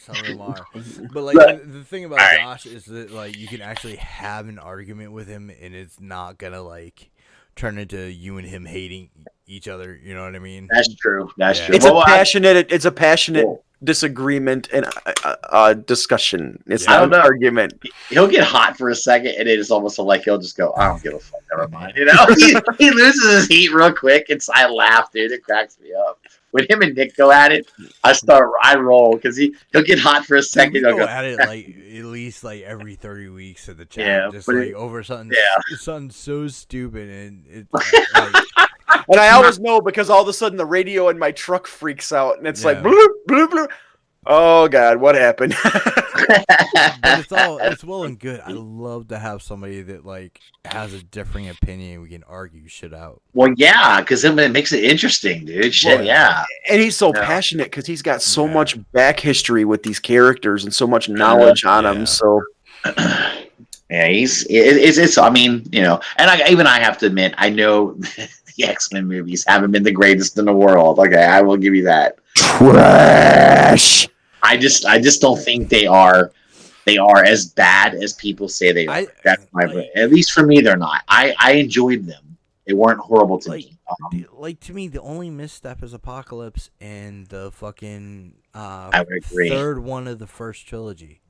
But like the thing about Josh is that like you can actually have an argument with him, and it's not gonna like turn into you and him hating each other. You know what I mean? That's true. That's Yeah. true. it's a passionate disagreement and discussion. It's I not don't an know. argument. He'll get hot for a second, and it is almost like he'll just go, "I don't give a fuck, never mind." He loses his heat real quick. I laugh, dude. It cracks me up. When him and Nick go at it, I roll because he'll get hot for a second. We He'll go at it like at least like every 30 weeks at the chat, Yeah, just but like over something so stupid, and it's like, And I always know because all of a sudden the radio in my truck freaks out, and it's like Yeah. bloop bloop bloop. Oh God, what happened? but it's well and good. I love to have somebody that like has a differing opinion. We can argue shit out. Well, yeah, because it makes it interesting, dude. Shit, Well, yeah. And he's so Yeah. passionate because he's got so Yeah. much back history with these characters and so much knowledge on Yeah. them. So Yeah, it's. I mean, and I have to admit, I know the X-Men movies haven't been the greatest in the world. Okay, I will give you that. trash. I just don't think they are as bad as people say they are. That's my like- at least for me, they're not. I enjoyed them. They weren't horrible to Like, me. like to me, the only misstep is Apocalypse and the fucking I would agree. third one of the first trilogy.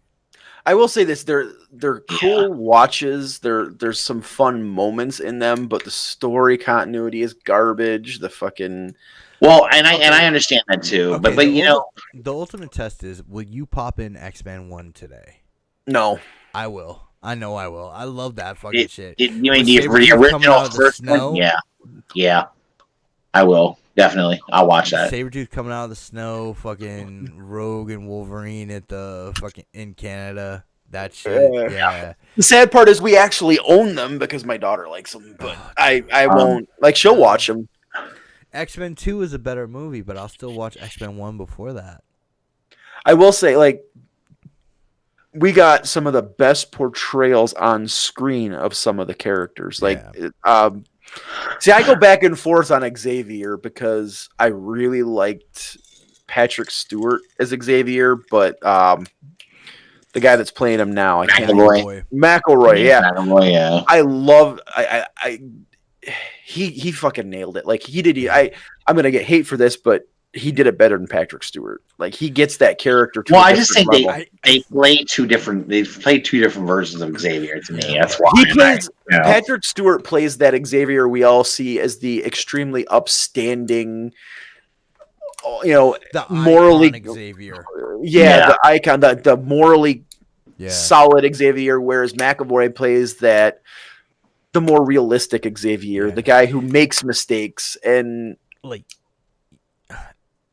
I will say this: they're cool watches. There's some fun moments in them, but the story continuity is garbage. The fucking Well, and I understand that too. Okay, But you know, the ultimate test is: will you pop in X-Men 1 today? no. I will. I know I will. I love that fucking shit. you mean With the Sabretooth coming original out of the first snow? one? Yeah, I will definitely. I'll watch that. Sabretooth coming out of the snow, fucking Rogue and Wolverine at the fucking in Canada. That shit, yeah. The sad part is we actually own them because my daughter likes them, but I won't. Like, she'll watch them. X-Men 2 is a better movie, but I'll still watch X-Men 1 before that. I will say, like, we got some of the best portrayals on screen of some of the characters. Like, see, I go back and forth on Xavier because I really liked Patrick Stewart as Xavier, but the guy that's playing him now, I can't McElroy. McElroy, yeah. McElroy, yeah. I love he fucking nailed it. Like he did. I'm gonna get hate for this, but he did it better than Patrick Stewart. Like he gets that character. To I just think they play two different. They play two different versions of Xavier to me. That's why he plays. Patrick Stewart plays that Xavier we all see as the extremely upstanding, the morally Xavier. The icon, the morally solid Xavier, whereas McAvoy plays that the more realistic Xavier, the guy who makes mistakes and like.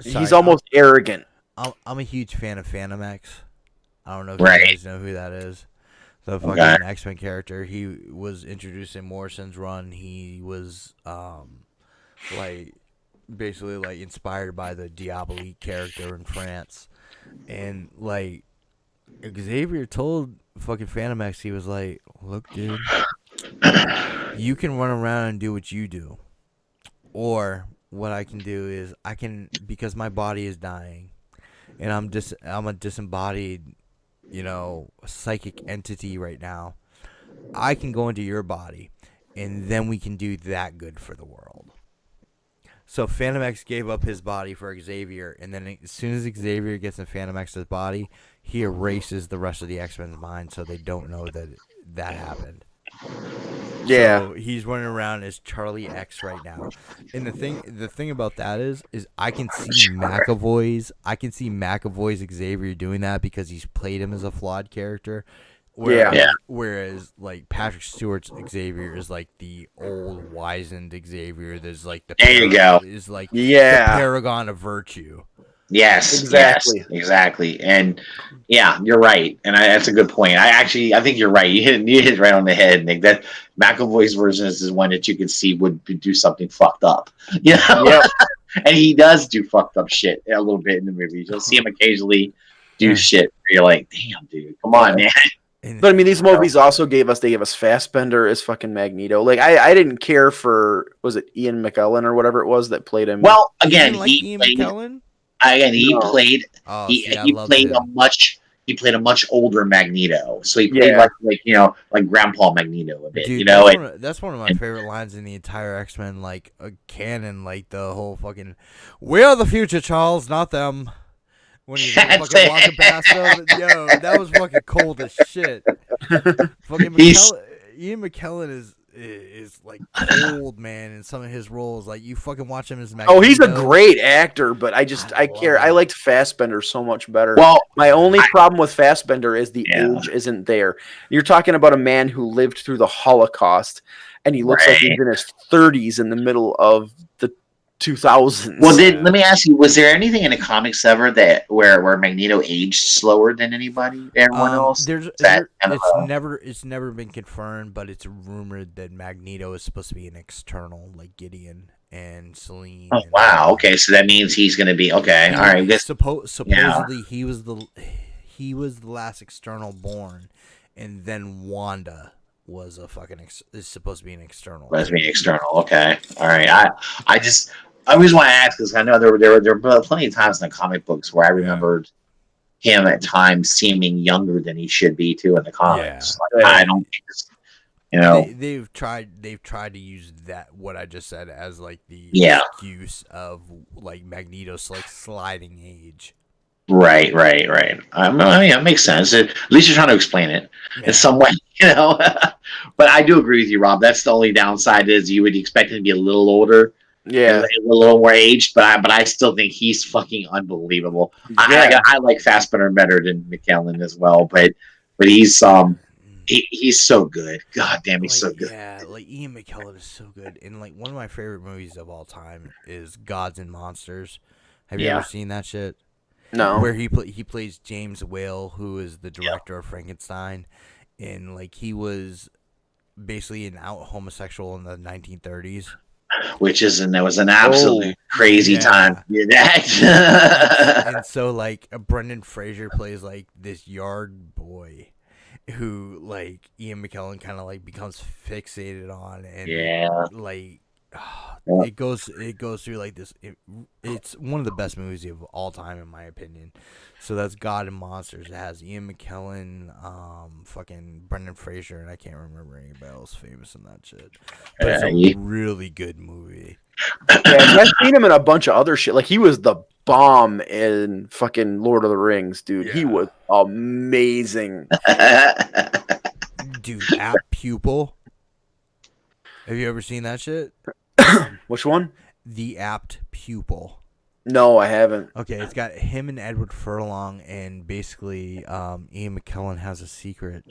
He's almost arrogant. I'm a huge fan of Phantom X. I don't know if you guys know who that is. The fucking X-Men character. He was introduced in Morrison's run. He was like basically like inspired by the Diabolique character in France. And like Xavier told fucking Phantom X, he was like, "Look, dude, you can run around and do what you do. Or what I can do is because my body is dying and I'm a disembodied, psychic entity right now. I can go into your body and then we can do that good for the world." So Phantom X gave up his body for Xavier, and then as soon as Xavier gets in Phantom X's body, he erases the rest of the X-Men's mind so they don't know that happened. Yeah. So he's running around as Charlie X right now. And the thing about that is I can see McAvoy's Xavier doing that because he's played him as a flawed character. Whereas like Patrick Stewart's Xavier is like the old wizened Xavier. There's like the is like the paragon of virtue. Yes, exactly. And yeah, you're right, and that's a good point. I think you're right. You hit it right on the head, Nick. That McAvoy's version is one that you can see would do something fucked up, and he does do fucked up shit a little bit in the movies. You'll see him occasionally do shit where you're like, damn, dude, come on, man. But I mean, these movies also gave us Fassbender as fucking Magneto. Like I didn't care for, was it Ian McKellen or whatever it was that played him? Well, again, he played a much older Magneto. So he played like Grandpa Magneto a bit. Dude, that's one of my favorite lines in the entire X-Men canon. Like the whole fucking, "We are the future, Charles, not them." When he's fucking walking past them, that was fucking cold as shit. Fucking Ian McKellen is like cold, man, in some of his roles. Like you fucking watch him as Magneto. Oh, he's a great actor, but I care. I liked Fassbender so much better. Well, my only problem with Fassbender is the age isn't there. You're talking about a man who lived through the Holocaust, and he looks like he's in his 30s in the middle of the 2000s. Well, let me ask you: was there anything in the comics ever where Magneto aged slower than everyone else? It's never been confirmed, but it's rumored that Magneto is supposed to be an external, like Gideon and Selene. Oh wow! Okay, so that means he's going to be okay. All right. Supposedly he was the last external born, and then Wanda was is supposed to be an external. Okay. All right. I always want to ask because I know there were plenty of times in the comic books where I remembered him at times seeming younger than he should be too in the comics. I don't. You know, they've tried to use that what I just said as like the Yeah. excuse of like Magneto's like sliding age. right. I mean, it makes sense. At least you're trying to explain it in Yeah. some way, you know. But I do agree with you, Rob. That's the only downside is you would expect him to be a little older, Yeah. a little more aged. But I still think he's fucking unbelievable. Yeah. I like Fassbender better than McKellen as well, but he's so good. God damn, he's so good. Yeah, like Ian McKellen is so good, and like one of my favorite movies of all time is Gods and Monsters. Have you Yeah. ever seen that shit? No. Where he plays James Whale, who is the director of Frankenstein, and like he was basically an out homosexual in the 1930s. That was an absolute crazy yeah. time. Yeah, that. And so like Brendan Fraser plays like this yard boy who like Ian McKellen kind of like becomes fixated on, and like it goes through like this. It's one of the best movies of all time in my opinion. So that's God and Monsters. It has Ian McKellen, fucking Brendan Fraser, and I can't remember anybody else famous in that shit. But it's a really good movie. Yeah, I've seen him in a bunch of other shit. Like he was the bomb in fucking Lord of the Rings, dude. Yeah. He was amazing. Dude, Apt Pupil. Have you ever seen that shit? Which one? The Apt Pupil. No, I haven't. Okay, it's got him and Edward Furlong, and basically Ian McKellen has a secret,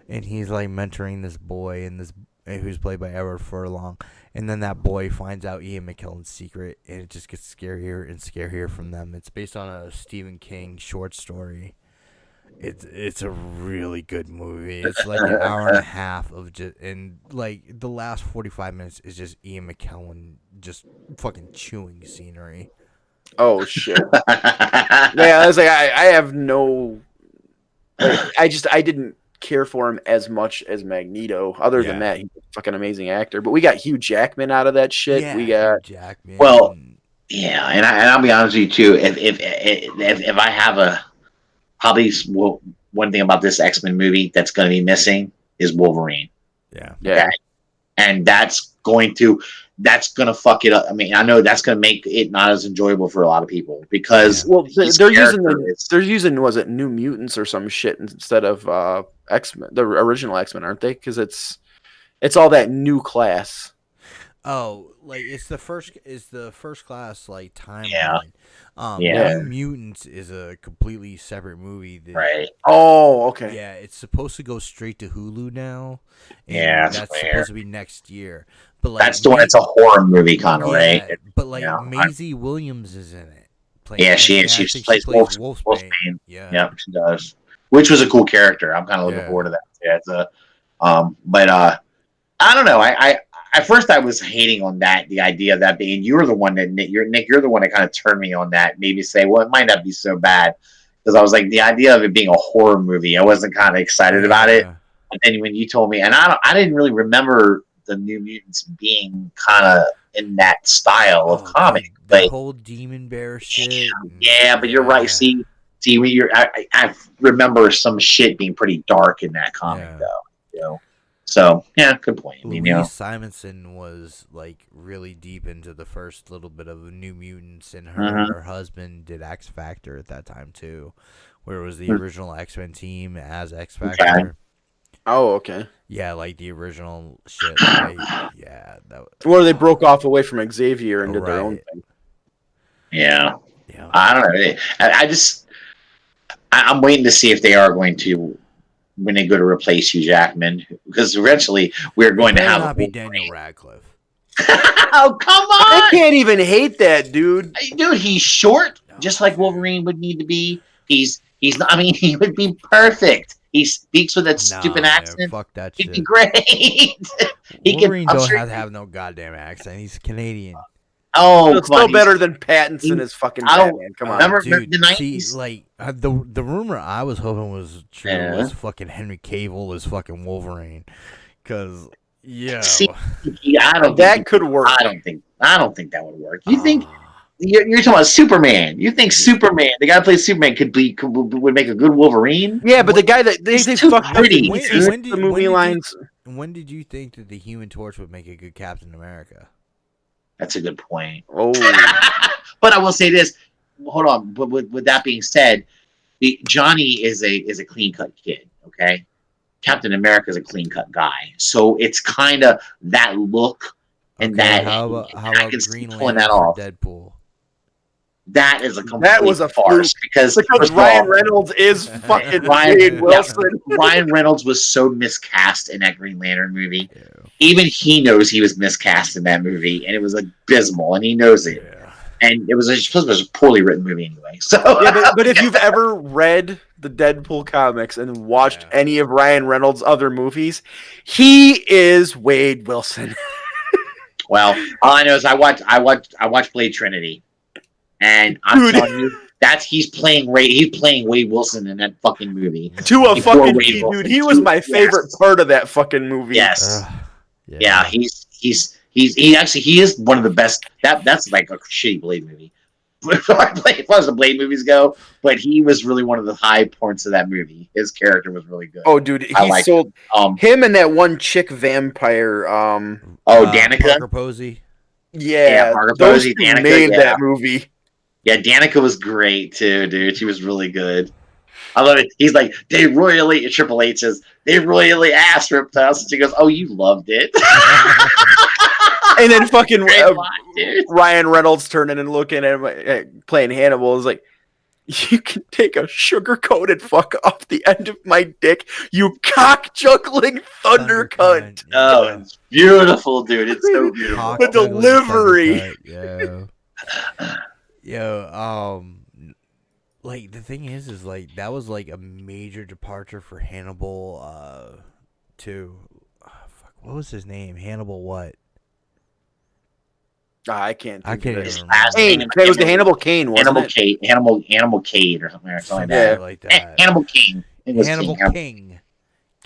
and he's like mentoring this boy, and this who's played by Edward Furlong, and then that boy finds out Ian McKellen's secret, and it just gets scarier and scarier from them. It's based on a Stephen King short story. It's a really good movie. It's like an hour and a half of just, and like the last 45 minutes is just Ian McKellen just fucking chewing scenery. Oh shit. Yeah, I was like, I have no. Like, I didn't care for him as much as Magneto. Other than that, he's a fucking amazing actor. But we got Hugh Jackman out of that shit. Yeah, we got Hugh Jackman. Well, yeah, and I'll be honest with you too. If I have a probably one thing about this X-Men movie that's going to be missing is Wolverine. Yeah. Okay? And that's going to fuck it up. I mean, I know that's going to make it not as enjoyable for a lot of people because they're using was it New Mutants or some shit instead of X-Men, the original X-Men, aren't they? Because it's all that new class. Oh, like it's the first class like timeline. Yeah. New Mutants is a completely separate movie. Right. Oh, okay. Yeah, it's supposed to go straight to Hulu now. And yeah, that's supposed to be next year. But like that's the one. It's a horror movie kind of, right? But like Maisie Williams is in it. She is. She plays Wolfsbane. Yeah, she does. Which was a cool character. I'm kind of looking forward to that. Yeah, it's a. But I don't know. I at first I was hating on that, the idea of that being. You're the one that you're the one that kind of turned me on that. Made me say, well, it might not be so bad, because I was like, the idea of it being a horror movie, I wasn't kind of excited about it. And then when you told me, and I didn't really remember the New Mutants being kind of in that style of comic. The whole Demon Bear shit. Yeah, but you're right. See, I remember some shit being pretty dark in that comic, though. You know? So yeah, good point. Louise Simonson was like really deep into the first little bit of New Mutants, and her husband did X Factor at that time too, where it was the original X-Men team as X Factor. Okay. Oh, okay. Yeah, like the original shit. Like, where they broke off away from Xavier and did their own thing. Yeah. I don't know. I'm waiting to see if they are going to, when they go to replace Hugh Jackman, because eventually we're going to have. Not be Daniel Radcliffe. Oh, come on! I can't even hate that dude. Dude, he's short, just like Wolverine would need to be. He's not. I mean, he would be perfect. He speaks with that stupid accent. Fuck that shit. He'd be great. Wolverine don't have to have no goddamn accent. He's Canadian. Oh, it's still better than Pattinson is fucking Batman. Come on, remember dude, the 90s? See, like the rumor I was hoping was true was fucking Henry Cavill is fucking Wolverine, because see, I don't. That could work. I don't think that would work. You think? You're talking about Superman. You think Superman, the guy who plays Superman, would make a good Wolverine? Yeah, but the guy that they fucked up pretty. the movie lines. when did you think that the Human Torch would make a good Captain America? That's a good point. Oh, But I will say this. Hold on. But with that being said, Johnny is a clean cut kid. Okay, Captain America is a clean cut guy. So it's kind of that look and Okay, that. how about I can see Green pulling Lantern that for off. Deadpool? That is a complete that was a farce fluke. because Because first of Ryan all, Reynolds is fucking Ryan- Wade yeah. Wilson. Ryan Reynolds was so miscast in that Green Lantern movie. Yeah. Even he knows he was miscast in that movie, and it was abysmal, and he knows it. Yeah. And it was a poorly written movie anyway. So Yeah, but if you've ever read the Deadpool comics and watched Yeah. any of Ryan Reynolds' other movies, he is Wade Wilson. well, all I know is I watched Blade Trinity, and I'm Dude. telling you, he's playing Wade Wilson in that fucking movie. To a Before fucking Wade T, Wilson. dude. He was my favorite part of that fucking movie. Yes. Ugh. Yeah, he is one of the best. That's like a shitty Blade movie. As far as the Blade movies go, but he was really one of the high points of that movie. His character was really good. Oh, dude, I he like sold Um, him and that one chick vampire. Danica. Parker Posey. Yeah, Parker those Posey, two Danica, made yeah. that movie. Yeah, Danica was great too, dude. She was really good. I love it. He's like, they royally. Triple H says they royally asked Reptiles, and she goes, "Oh, you loved it." And then fucking Great line, dude. Ryan Reynolds turning and looking at him playing Hannibal is like, you can take a sugar-coated fuck off the end of my dick, you cock-juggling thunder cunt. Oh, it's beautiful, dude. It's so beautiful. The delivery. Yeah. Yo, like the thing is like that was like a major departure for Hannibal. Too. Fuck, what was his name? Hannibal what? I can't. I can't think of even it. remember. Cain. It was the Hannibal Cain, wasn't it? Animal Cade or something like Something that. like that. Hannibal King. It was Hannibal King. King.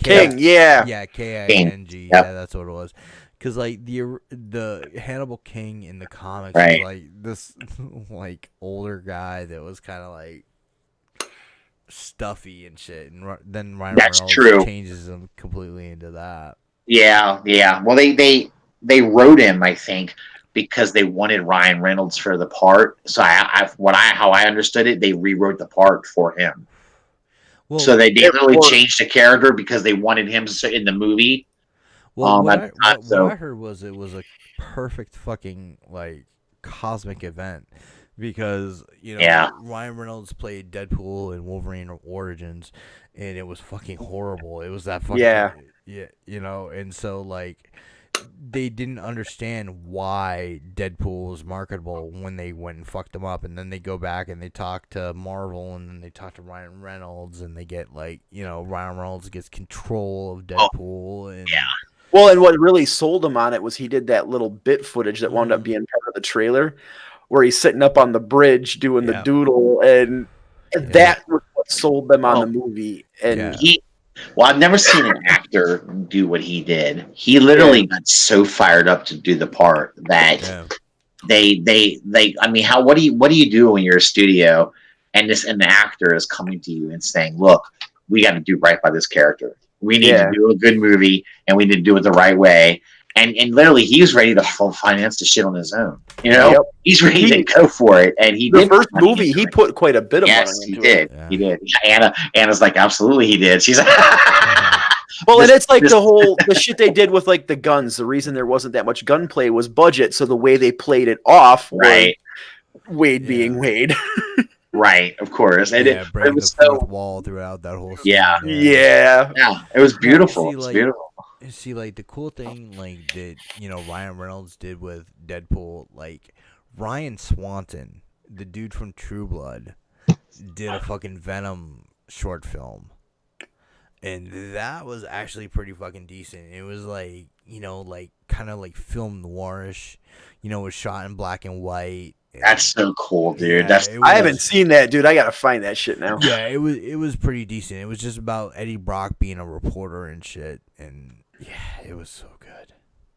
King, yeah. Yeah, King. Yep. Yeah, that's what it was. Because like the Hannibal King in the comics Right. was like this like older guy that was kind of like stuffy and shit, and then Ryan That's Reynolds true. changes him completely into that. Yeah. Well, they wrote him, I think, because they wanted Ryan Reynolds for the part. So how I understood it, they rewrote the part for him. Well, So they literally or- changed the character because they wanted him in the movie. what at the time, so- I heard was it was a perfect fucking like cosmic event because Yeah. Ryan Reynolds played Deadpool in Wolverine Origins, and it was fucking horrible. It was that fucking Yeah. and so like they didn't understand why Deadpool was marketable when they went and fucked him up, and then they go back and they talk to Marvel, and then they talk to Ryan Reynolds, and they get like Ryan Reynolds gets control of Deadpool, and Yeah. Well, and what really sold him on it was he did that little bit footage that wound up being part of the trailer, where he's sitting up on the bridge doing the Yeah. doodle, and that was what sold them on Oh. the movie. And Yeah. Well, I've never seen an actor do what he did. He literally got so fired up to do the part that yeah. they I mean, what do you do when you're a studio and the actor is coming to you and saying, "Look, we got to do right by this character. We need to do a good movie, and we need to do it the right way." And literally, he was ready to finance the shit on his own. Yep. He's ready to go for it, and he the did. first put money movie, into he it. put quite a bit of Yes, money he into it. did. Yeah. He did. Anna's like, absolutely, he did. She's Well, and it's like this- the shit they did with like the guns. The reason there wasn't that much gunplay was budget. So the way they played it off was right, Wade being Wade. right, of course. And Yeah, it breaking was the so fourth wall throughout that whole scene. Yeah. Yeah. yeah, it was beautiful. see, It was like- beautiful. See, like the cool thing, like that Ryan Reynolds did with Deadpool, like Ryan Swanson, the dude from True Blood, did a fucking Venom short film, and that was actually pretty fucking decent. It was like like kind of like film noirish, it was shot in black and white. That's so cool, dude. Yeah, That's it I was- haven't seen that, dude. I gotta find that shit now. Yeah, it was pretty decent. It was just about Eddie Brock being a reporter and shit, and yeah, it was so good.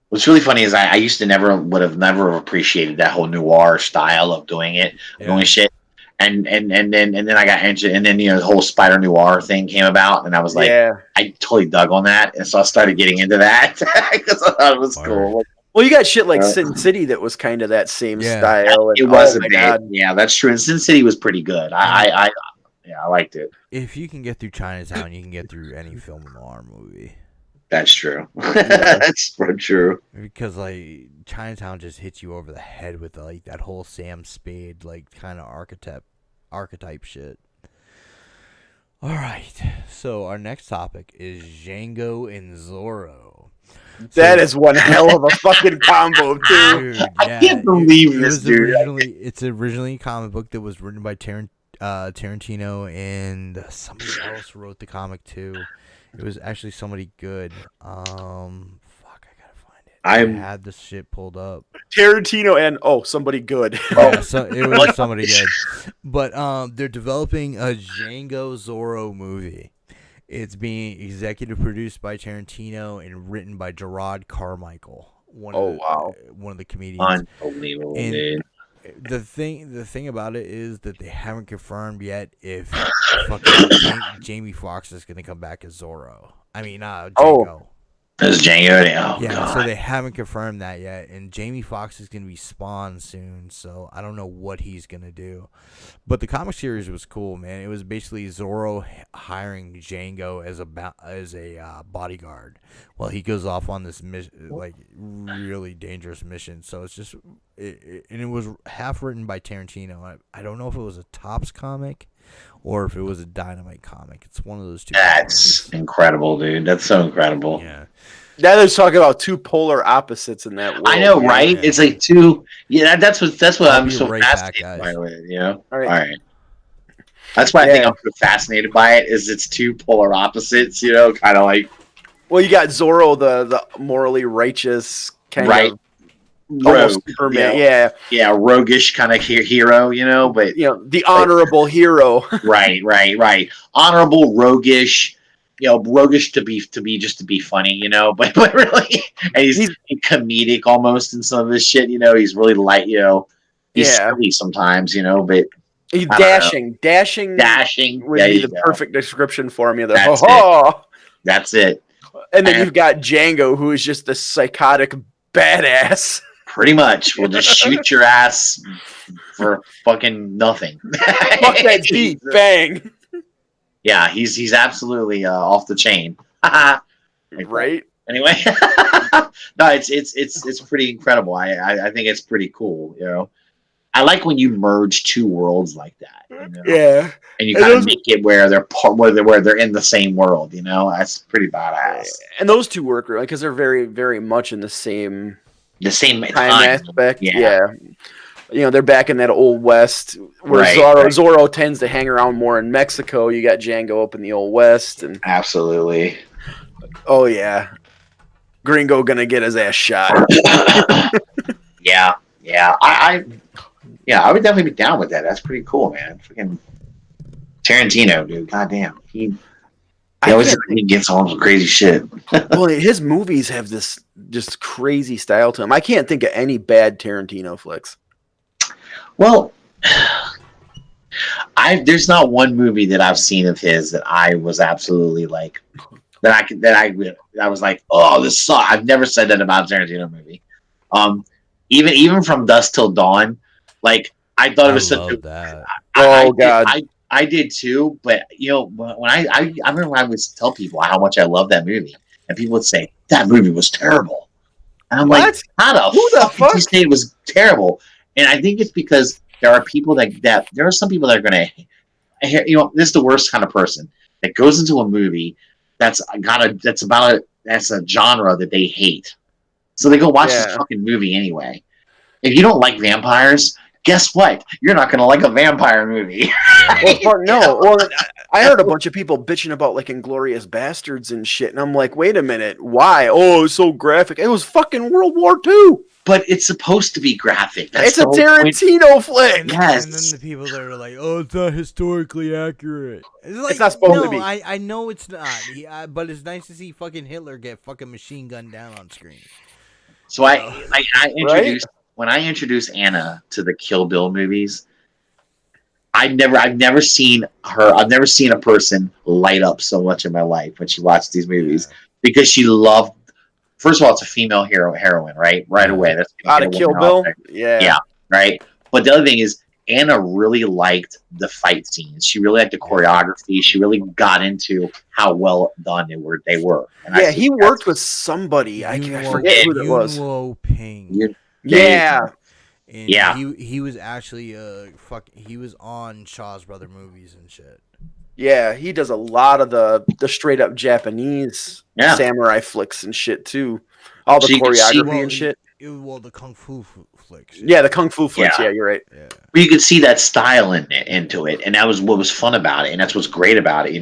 what's really funny is I used to never appreciated that whole noir style of doing it, Yeah. doing shit. and then I got into, and then the whole Spider Noir thing came about, and I was like, I totally dug on that, and so I started getting into that because I thought it was cool. Like, well, you got shit like Sin City that was kind of that same style. And, it was a bit, yeah, that's true. And Sin City was pretty good. I liked it. If you can get through Chinatown, you can get through any film noir movie. That's true. That's true. Because like Chinatown just hits you over the head with like that whole Sam Spade like kind of archetype shit. All right, so our next topic is Django and Zorro. That is one hell of a fucking combo, too. Dude, yeah, I can't believe this, dude. It's originally a comic book that was written by Tarantino, and somebody else wrote the comic too. It was actually somebody good. Fuck, I gotta find it. I had this shit pulled up. Tarantino and somebody good. Yeah, so it was somebody good. But they're developing a Django Zorro movie. It's being executive produced by Tarantino and written by Gerard Carmichael. One of the comedians. Unbelievable, and dude. The thing about it is that they haven't confirmed yet if fucking Jamie Foxx is gonna come back as Zorro. I mean, Django. As Django, God. So they haven't confirmed that yet, and Jamie Foxx is gonna be Spawn soon. So I don't know what he's gonna do. But the comic series was cool, man. It was basically Zorro hiring Django as a bodyguard while he goes off on this like really dangerous mission. So it's just, and it was half written by Tarantino. I don't know if it was a Topps comic or if it was a Dynamite comic. It's one of those two. That's incredible, dude. That's so incredible. Yeah. Now they're talking about two polar opposites in that world. I know, right? Yeah. It's like two. Yeah, that's what I'm so fascinated by it. You know. All right. That's why I think I'm so fascinated by it. Is it's two polar opposites. You know, kind of like. Well, you got Zorro, the morally righteous kind of rogue, Superman, yeah, roguish kind of hero, you know, but the honorable hero, right, honorable, roguish, roguish to be funny, you know, but really, and he's comedic almost in some of his shit, you know, he's really light, he's silly sometimes, you know, but he's dashing would be the perfect description for me. That's it. And then you've got Django, who is just the psychotic badass. Pretty much. We'll just shoot your ass for fucking nothing. Fuck that beat. Bang. Yeah, he's absolutely off the chain. Right? Anyway. No, it's pretty incredible. I think it's pretty cool, you know. I like when you merge two worlds like that. You know? Yeah. And you kind of make it where they're in the same world, you know? That's pretty badass. And those two work really because they're very, very much in the same time aspect. Yeah. They're back in that old West where Zorro tends to hang around more in Mexico. You got Django up in the old West, and absolutely. Oh yeah, Gringo gonna get his ass shot. Yeah. I would definitely be down with that. That's pretty cool, man. Freaking Tarantino, dude. Goddamn, he gets all some crazy shit. Well, his movies have this just crazy style to them. I can't think of any bad Tarantino flicks. Well, there's not one movie that I've seen of his that I was absolutely like I was like, oh, this sucks. I've never said that about a Tarantino movie. Even from Dusk Till Dawn, like I thought it was such a. That. God. I did too, but when I remember when I would tell people how much I love that movie, and people would say that movie was terrible, and I'm like, how the fuck did you say it was terrible? And I think it's because there are people that there are some people that are gonna, this is the worst kind of person that goes into a movie that's a genre that they hate, so they go watch this fucking movie anyway. If you don't like vampires, guess what? You're not going to like a vampire movie. Well, I heard a bunch of people bitching about like Inglourious Bastards and shit, and I'm like, wait a minute, why? Oh, it's so graphic. It was fucking World War II. But it's supposed to be graphic. It's a Tarantino flick. Yes. And then the people that are like, oh, it's not historically accurate. It's not supposed to be. I know it's not. But it's nice to see fucking Hitler get fucking machine gunned down on screen. So I introduced... When I introduced Anna to the Kill Bill movies, I've never seen her. I've never seen a person light up so much in my life when she watched these movies because she loved. First of all, it's a female heroine, right? Right away, that's gonna Out get of a Kill woman off Bill. there. Yeah. Yeah, right. But the other thing is, Anna really liked the fight scenes. She really liked the choreography. She really got into how well done they were. And I Yeah, think he that's- worked with somebody. I Yunwo, forget who that was. Yunwo Ping. you- Yeah. And Yeah. he was actually he was on Shaw's Brother movies and shit. Yeah, he does a lot of the straight up Japanese Yeah. samurai flicks and shit too. All the So you could see- choreography and shit. The kung fu flicks. Yeah, the kung fu flicks. Yeah. Yeah, you're right. Yeah. you could see that style into it, and that was what was fun about it, and that's what's great about it.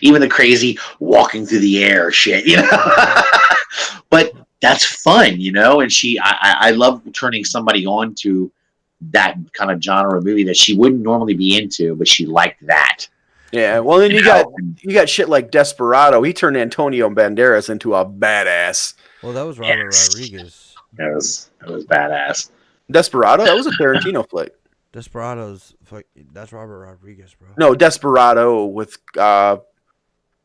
Even the crazy walking through the air shit, but that's fun, And I love turning somebody on to that kind of genre of movie that she wouldn't normally be into, but she liked that. Yeah. Well, then you got shit like Desperado. He turned Antonio Banderas into a badass. Well, that was Robert Rodriguez. That was badass. Desperado? That was a Tarantino flick. That's Robert Rodriguez, bro. No, Desperado with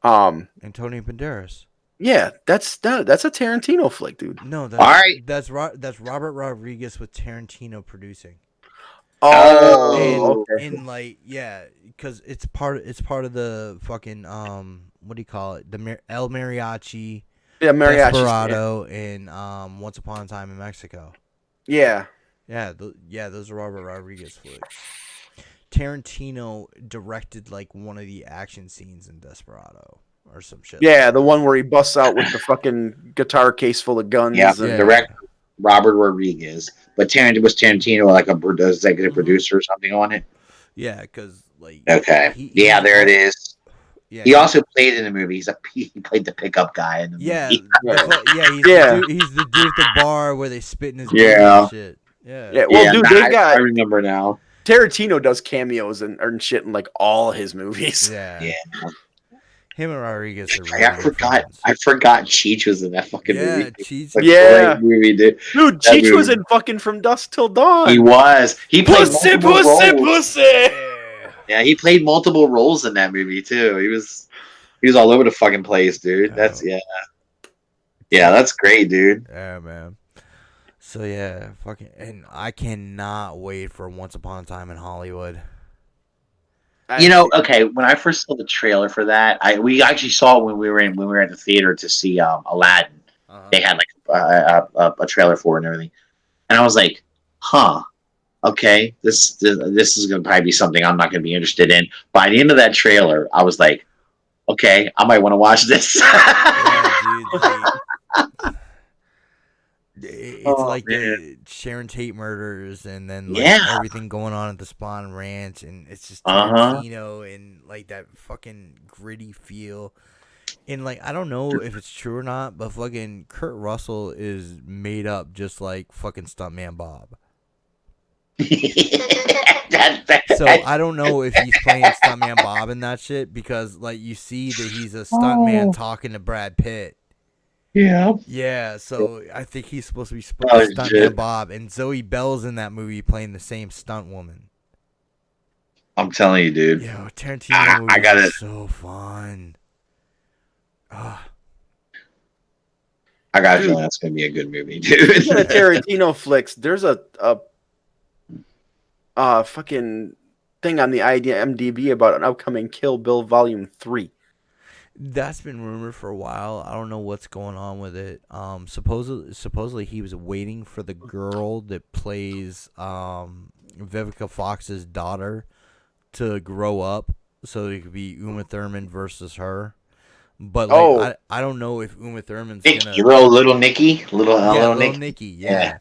Antonio Banderas. yeah, that's a Tarantino flick, dude. No, All right. that's Robert Rodriguez with Tarantino producing. Oh, okay. And because it's part of the fucking what do you call it? The El Mariachi, Yeah, Mariachi. Desperado, and Once Upon a Time in Mexico. Yeah. Yeah, those are Robert Rodriguez flicks. Tarantino directed like one of the action scenes in Desperado or some shit. Yeah, the one where he busts out with the fucking guitar case full of guns. Yeah, and- director Robert Rodriguez, but Tarantino like a executive producer or something on it. Yeah, because like Okay, there it is. Yeah, He also played in the movie. He played the pickup guy in the movie. He's the dude at the bar where they spit in his beer Yeah. and shit. Yeah. Yeah, well, dude, they've got I remember now. Tarantino does cameos and shit in like all his movies. Yeah. Yeah. Him and Rodriguez are really I good forgot. friends. I forgot Cheech was in that fucking Yeah, movie. Cheech. It's a Yeah. great movie, dude. Dude, That Cheech was movie. in fucking From Dusk Till Dawn. He was. He played Pussy, multiple pussy, roles. pussy. Yeah, he played multiple roles in that movie too. He was all over the fucking place, dude. That's that's great, dude. Yeah, man. So yeah, and I cannot wait for Once Upon a Time in Hollywood. Okay, when I first saw the trailer for that, we actually saw it when we were at the theater to see Aladdin. They had like a trailer for it and everything, and I was like, "Huh, okay, this is gonna probably be something I'm not gonna be interested in." By the end of that trailer, I was like, "Okay, I might want to watch this." Yeah, dude, it's like the Sharon Tate murders, and then everything going on at the Spawn Ranch, and it's just Tarantino and like that fucking gritty feel. And like I don't know if it's true or not, but fucking Kurt Russell is made up just like fucking Stuntman Bob. So I don't know if he's playing Stuntman Bob in that shit, because like you see that he's a stuntman talking to Brad Pitt. Yeah. Yeah, so I think he's supposed to be Oh, Stuntman shit. Bob, and Zoe Bell's in that movie playing the same stunt woman. I'm telling you, dude. Yo, Tarantino movies I got are it. so fun. I got a feeling that's gonna be a good movie, dude. Speaking of Tarantino flicks, there's a fucking thing on the IMDb about an upcoming Kill Bill Volume 3. That's been rumored for a while. I don't know what's going on with it. Supposedly he was waiting for the girl that plays Vivica Fox's daughter to grow up, so it could be Uma Thurman versus her. But like, I don't know if Uma Thurman's gonna little Nicky, little Nicky. Yeah.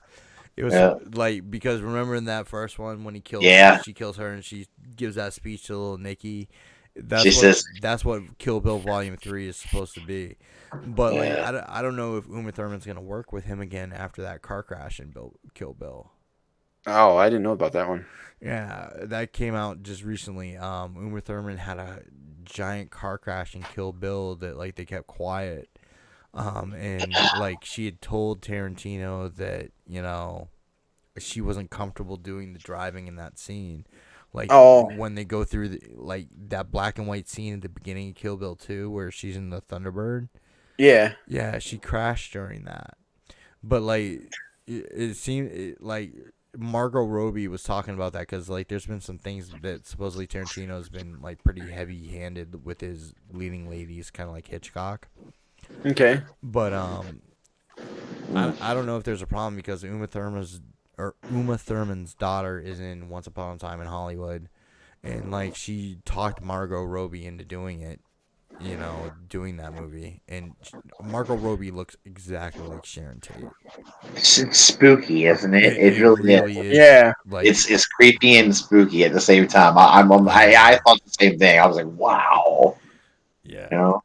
It was like, because remember in that first one when he kills she kills her and she gives that speech to little Nicky. That's what Kill Bill Volume 3 is supposed to be. But like I don't know if Uma Thurman's gonna work with him again after that car crash in Kill Bill. Oh, I didn't know about that one. Yeah, that came out just recently. Uma Thurman had a giant car crash in Kill Bill that like they kept quiet. And like she had told Tarantino that, she wasn't comfortable doing the driving in that scene. Like Oh. when they go through like that black and white scene at the beginning of Kill Bill 2 where she's in the Thunderbird. Yeah. Yeah, she crashed during that. But like it seemed like Margot Robbie was talking about that because like there's been some things that supposedly Tarantino's been like pretty heavy-handed with his leading ladies, kind of like Hitchcock. Okay. But I don't know if there's a problem because Uma Thurman's daughter is in Once Upon a Time in Hollywood, and like she talked Margot Robbie into doing it, doing that movie, and Margot Robbie looks exactly like Sharon Tate. It's spooky, isn't it? It really is. Yeah. Like It's creepy and spooky at the same time. I thought the same thing. I was like, wow. yeah. You know?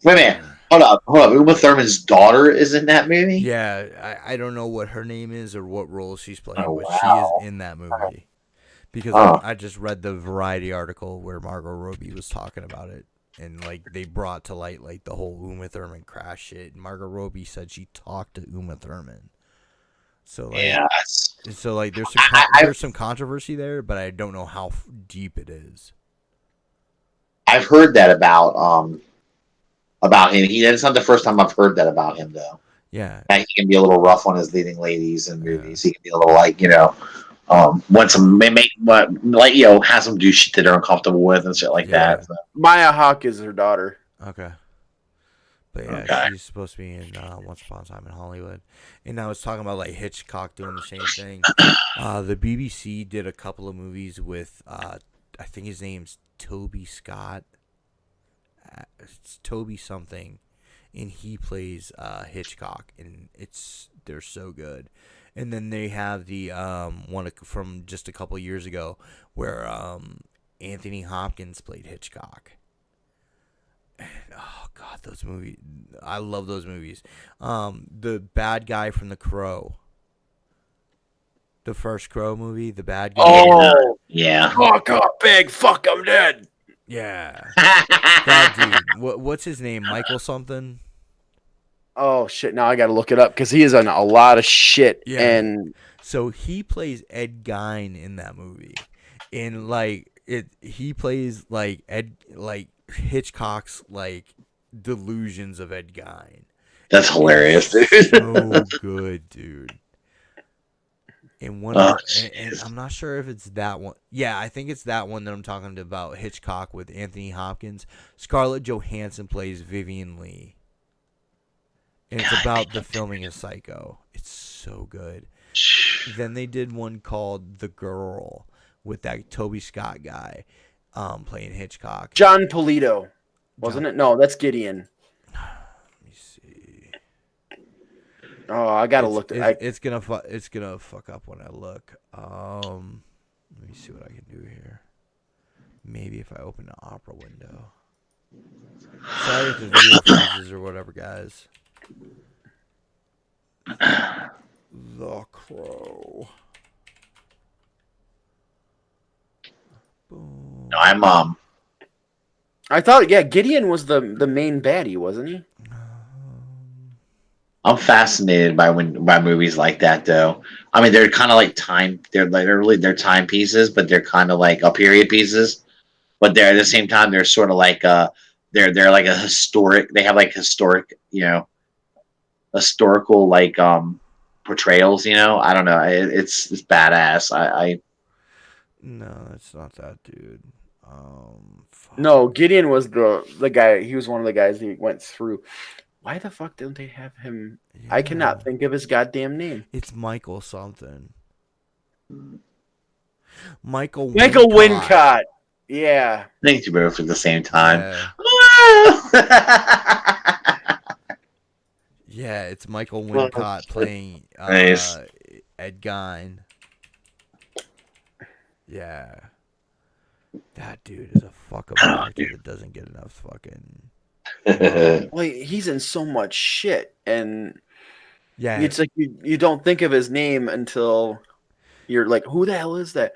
Wait a minute. Hold up. Uma Thurman's daughter is in that movie? Yeah, I don't know what her name is or what role she's playing, Oh, but wow. she is in that movie. Because I just read the Variety article where Margot Robbie was talking about it, and like they brought to light like the whole Uma Thurman crash shit. And Margot Robbie said she talked to Uma Thurman. So like, Yes. so like there's some controversy there, but I don't know how deep it is. I've heard that about him. It's not the first time I've heard that about him though. Yeah. That he can be a little rough on his leading ladies in movies. Yeah. He can be a little like, wants them has them do shit that they're uncomfortable with and shit like that. So. Maya Hawke is her daughter. Okay. But yeah, Okay. she's supposed to be in Once Upon a Time in Hollywood. And I was talking about like Hitchcock doing the same thing. The BBC did a couple of movies with I think his name's Toby Scott. It's Toby something, and he plays Hitchcock, and they're so good. And then they have the one from just a couple years ago where Anthony Hopkins played Hitchcock. And, oh God, those movies! I love those movies. The bad guy from The Crow, the first Crow movie, the bad guy. Oh Yeah. fuck up, big fuck, I'm dead. Yeah, that dude. What's his name? Michael something. Oh shit! Now I gotta look it up because he is on a lot of shit. Yeah. And So he plays Ed Gein in that movie, and he plays like Hitchcock's like delusions of Ed Gein. That's hilarious, dude. So good, dude. And and I'm not sure if it's that one. Yeah, I think it's that one that I'm talking about. Hitchcock with Anthony Hopkins. Scarlett Johansson plays Vivian Lee. And it's about the filming of Psycho. It's so good. Then they did one called The Girl with that Toby Scott guy playing Hitchcock. John Polito, wasn't it? No, that's Gideon. Let me see. Oh, I gotta look. It's gonna fuck up when I look. Let me see what I can do here. Maybe if I open the Opera window. Sorry if the video freezes or whatever, guys. The Crow. Boom. No, I'm I thought, yeah, Gideon was the main baddie, wasn't he? I'm fascinated by movies like that though. I mean, they're kind of like they're time pieces, but they're kind of like a period pieces. But they're at the same time they're sort of like they're like a historic. They have like historical like portrayals. I don't know. It's badass. No, it's not that dude. Fuck. No, Gideon was the guy. He was one of the guys that went through. Why the fuck don't they have him? Yeah. I cannot think of his goddamn name. It's Michael something. Michael Wincott. Yeah. I think you both at the same time. Yeah. Yeah, it's Michael Wincott playing Nice. Ed Gein. Yeah. That dude is a fuck up actor that doesn't get enough fucking. Well, he's in so much shit, and Yeah, it's like you don't think of his name until you're like, who the hell is that?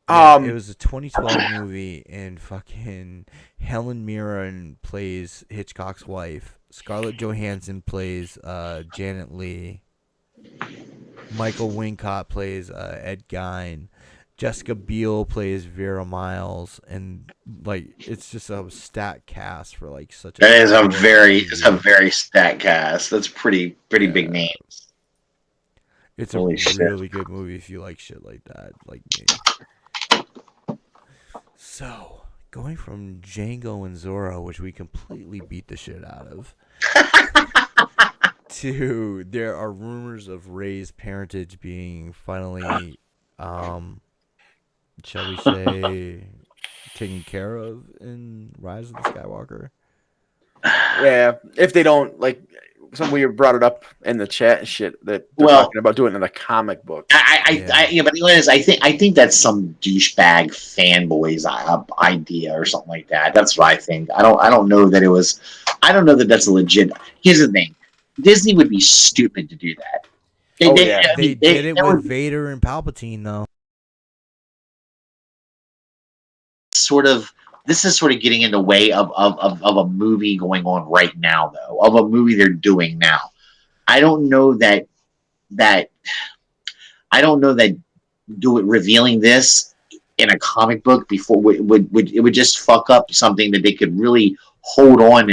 yeah, it was a 2012 movie, and fucking Helen Mirren plays Hitchcock's wife. Scarlett Johansson plays Janet Leigh. Michael Wincott plays Ed Gein. Jessica Biel plays Vera Miles, and like it's just a stat cast for like such a. That is short it's a movie. very stat cast. That's pretty big Yeah. names. It's Holy a shit. really good movie if you like shit like that, like me. So, going from Django and Zorro, which we completely beat the shit out of, to there are rumors of Rey's parentage being finally, shall we say, taken care of in Rise of the Skywalker. Yeah, if they don't like, some we brought it up in the chat and shit that they're Well, talking about doing it in the comic book. Yeah, but anyways, I think that's some douchebag fanboys idea or something like that. That's what I think. I don't know that it was. I don't know that that's a legit. Here's the thing: Disney would be stupid to do that. They did it with Vader and Palpatine, though. This is sort of getting in the way of a movie going on right now, though, of a movie they're doing now. I don't know that I don't know that revealing this in a comic book before would just fuck up something that they could really hold on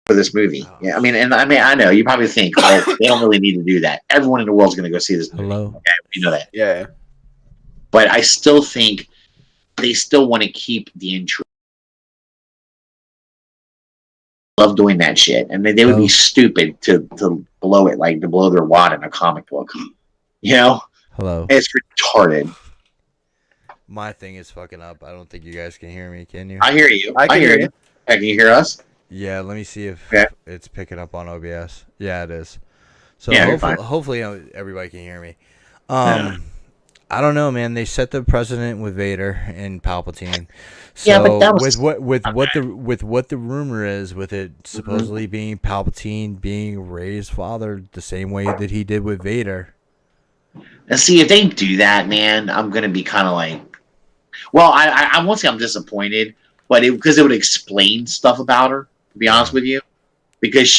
for this movie. Yeah, I mean, I know you probably think, well, they don't really need to do that. Everyone in the world's going to go see this movie. Hello. Okay, you know that. Yeah. But I still think they still want to keep the intrigue. Love doing that shit, and they would be stupid to blow it, like to blow their wad in a comic book. You know? Hello. It's retarded. My thing is fucking up. I don't think you guys can hear me. Can you? I hear you. I can hear you. Can you hear us? Yeah, let me see if it's picking up on OBS. Yeah, it is. So Yeah, hopefully everybody can hear me. I don't know, man. They set the precedent with Vader and Palpatine. So Yeah, but that was what the rumor is, with it supposedly being Palpatine being Rey's father the same way that he did with Vader. And see, if they do that, man, I'm gonna be kind of like, well, I won't say I'm disappointed, but because it would explain stuff about her. To be honest with you, because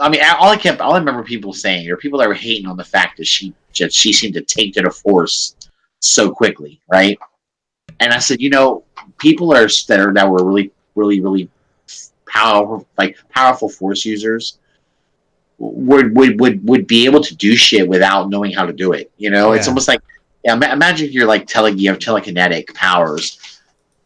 I mean, all I remember people saying, or people that were hating on the fact that she seemed to take to the Force so quickly, right? And I said, people that were really powerful Force users would be able to do shit without knowing how to do it. It's almost like, imagine if you're like you have telekinetic powers.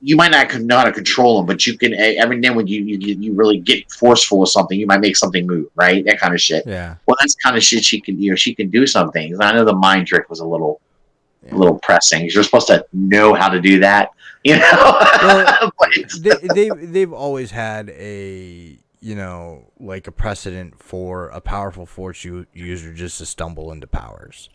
You might not know how to control them, but you can. Every now when you really get forceful with something, you might make something move, right? That kind of shit. Yeah. Well, that's kind of shit she can. She can do some things. I know the mind trick was a little pressing. You're supposed to know how to do that, Well, they've always had a like a precedent for a powerful Force user just to stumble into powers.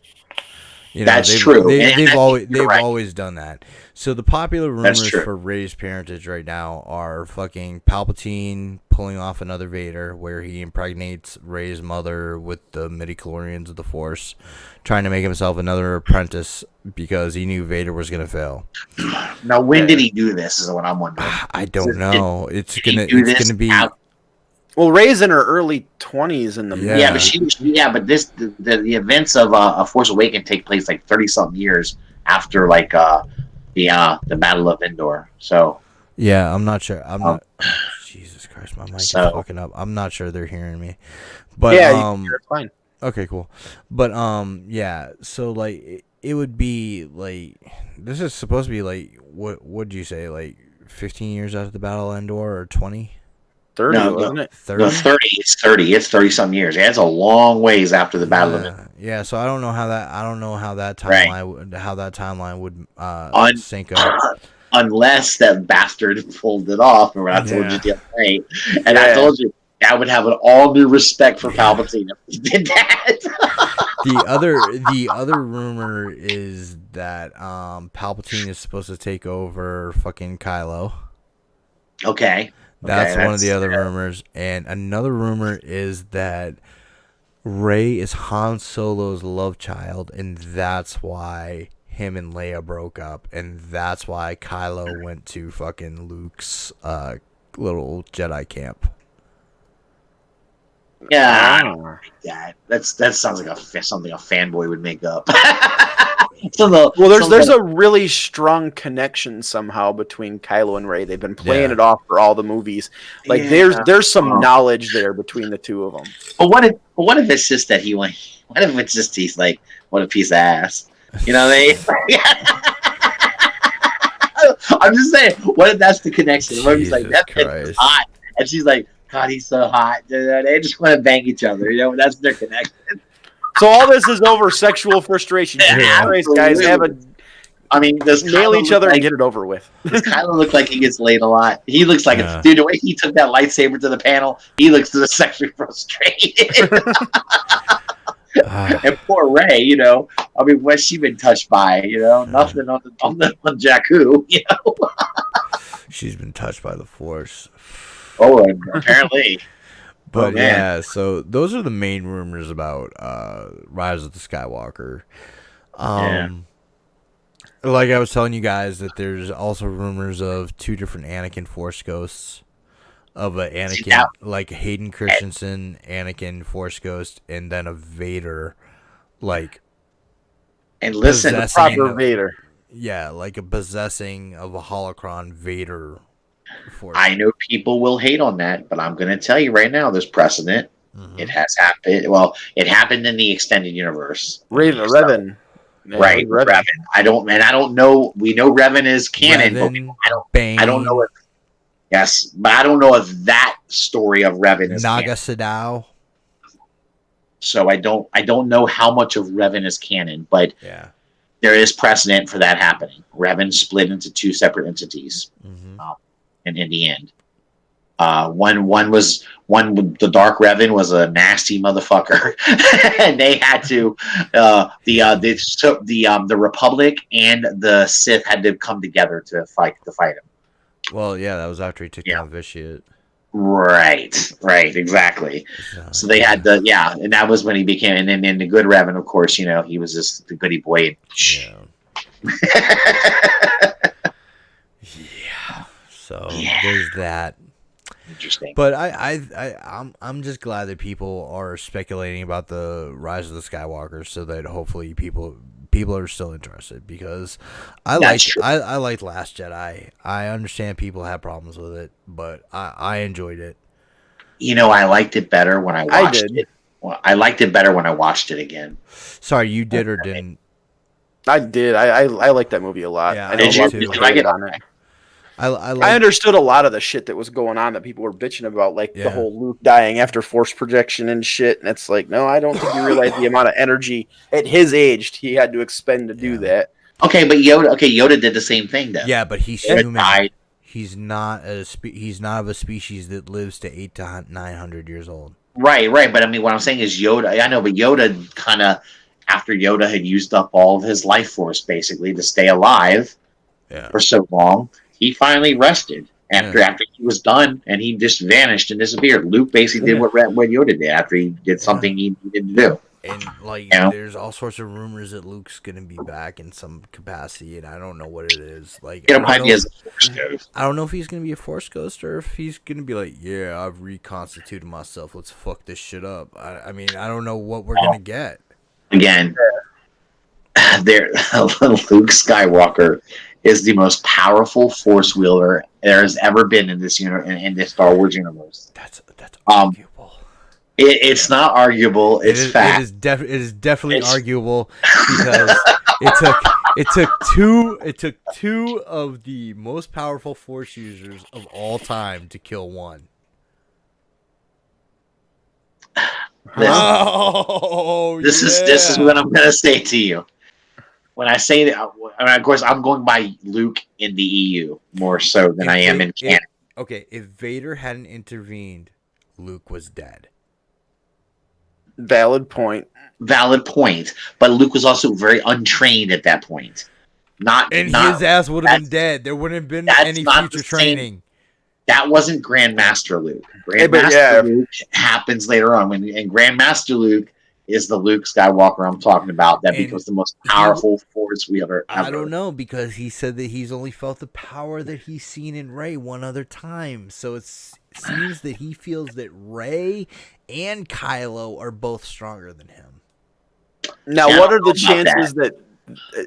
That's true. They've always done that. So the popular rumors for Rey's parentage right now are fucking Palpatine pulling off another Vader, where he impregnates Rey's mother with the midichlorians of the Force, trying to make himself another apprentice because he knew Vader was gonna fail. Now, when did he do this? Is what I'm wondering. I don't know. It's gonna be. Well, Rey's in her early 20s in the movie. Yeah, but the events of A Force Awakens take place like 30-something years after like the Battle of Endor. So yeah, I'm not sure. I'm not. Jesus Christ, my mic is fucking up. I'm not sure they're hearing me. But you're fine. Okay, cool. But yeah. So like, it would be like, this is supposed to be like, what would you say, like 15 years after the Battle of Endor, or 20? 30, wasn't it? 30? No, 30. It's 30. It's 30-some years. Yeah, it's a long ways after the Battle of Endor. Yeah, so I don't know how that timeline would sync up. Unless that bastard pulled it off, or I told you the other night. And I told you I would have an all new respect for Palpatine if he did that. The other rumor is that Palpatine is supposed to take over fucking Kylo. Okay. That's one of the other rumors. And another rumor is that Rey is Han Solo's love child, and that's why him and Leia broke up, and that's why Kylo went to fucking Luke's little Jedi camp. Yeah, I don't Ah. like that. That sounds like something a fanboy would make up. Well, there's a really strong connection somehow between Kylo and Rey. They've been playing Yeah. it off for all the movies. Like Yeah. there's some knowledge there between the two of them. But what if it's just that he went? What if it's just he's like, what a piece of ass? You know what I mean? I'm just saying. What if that's the connection? What if he's like, Jesus that bitch is Christ. hot, and she's like, God, he's so hot. They just want to bang each other. You know, that's their connection. So all this is over sexual frustration. Jesus Yeah. Christ, guys, have a I mean, does nail Kylo each look other like, and get it over with. does Kylo look like he gets laid a lot? He looks like Yeah. dude. The way he took that lightsaber to the panel, he looks sexually frustrated. Ah, And poor Ray, you know, I mean, what's she been touched by? You know, nothing on Jakku. You know, she's been touched by the Force. oh, and apparently, But man. yeah, so those are the main rumors about Rise of the Skywalker. Like I was telling you guys that there's also rumors of 2 different Anakin Force ghosts. Of a Anakin, now- like Hayden Christensen, Anakin Force Ghost, and then a Vader, like and listen, Possessing- Proper Vader. yeah, like a possessing of a holocron Vader Force. I know people will hate on that, but I'm going to tell you right now, there's precedent. Mhm. It has happened. Well, it happened in the extended universe. Revan. Yeah, Right, Revan. I don't know. We know Revan is canon, Revan, but Bane, I don't know if. Yes, but I don't know if that story of Revan is Naga canon. Sadao. So I don't know how much of Revan is canon, but Yeah. there is precedent for that happening. Revan split into 2 separate entities, Mm-hmm. and in the end, the Dark Revan was a nasty motherfucker, and they had to the Republic and the Sith had to come together to fight him. Well, yeah, that was after he took Yeah. down Vitiate. Right, exactly. So they had and that was when he became, and then the good Revan, of course, you know, he was just the goody boy. Yeah. Yeah. So Yeah. there's that. Interesting. But I'm just glad that people are speculating about the Rise of the Skywalker, so that hopefully people are still interested, because I That's true. liked Last Jedi. I understand people have problems with it, but I enjoyed it. You know, I liked it better when I watched did. it. Well, I liked it better when I watched it again. Sorry, you did or didn't? I did. I like that movie a lot. Yeah, I I know did a lot of too. people Did I hated get- on it. I I understood a lot of the shit that was going on that people were bitching about, like Yeah. the whole Luke dying after force projection and shit. And it's like, no, I don't think you realize the amount of energy at his age he had to expend to do Yeah. that. Okay, but Yoda did the same thing though. Yeah, but he's Yoda human. died. He's not he's not of a species that lives to 800 to 900 years old. Right. But I mean, what I'm saying is Yoda. I know, but Yoda kind of, after Yoda had used up all of his life force basically to stay alive Yeah. for so long, he finally rested after he was done, and he just vanished and disappeared. Luke basically did what Yoda did after he did something he needed to do. And like, You know? there's all sorts of rumors that Luke's gonna be back in some capacity, and I don't know what it is. Like, You I know, don't might be know, as a Force ghost. I don't know if he's gonna be a Force ghost or if he's gonna be like, yeah, I've reconstituted myself. Let's fuck this shit up. I mean, I don't know what we're gonna get. Again, Luke Skywalker is the most powerful Force wielder there has ever been in this in this Star Wars universe. That's Um, arguable. It's not arguable. It's fact. It is definitely It's- arguable, because it took two of the most powerful Force users of all time to kill one. This is what I'm gonna say to you. When I say that, I mean, of course, I'm going by Luke in the EU more so than I am in canon. Okay, if Vader hadn't intervened, Luke was dead. Valid point. Valid point, but Luke was also very untrained at that point. And his ass would have been dead. There wouldn't have been that's any not future the same. training. That wasn't Grandmaster Luke. Hey, but Grandmaster yeah. Luke happens later on. And Grandmaster Luke is the Luke Skywalker I'm talking about that And becomes the most powerful force we ever. I don't know, because he said that he's only felt the power that he's seen in Rey one other time. So it seems that he feels that Rey and Kylo are both stronger than him. Now, what are the chances that,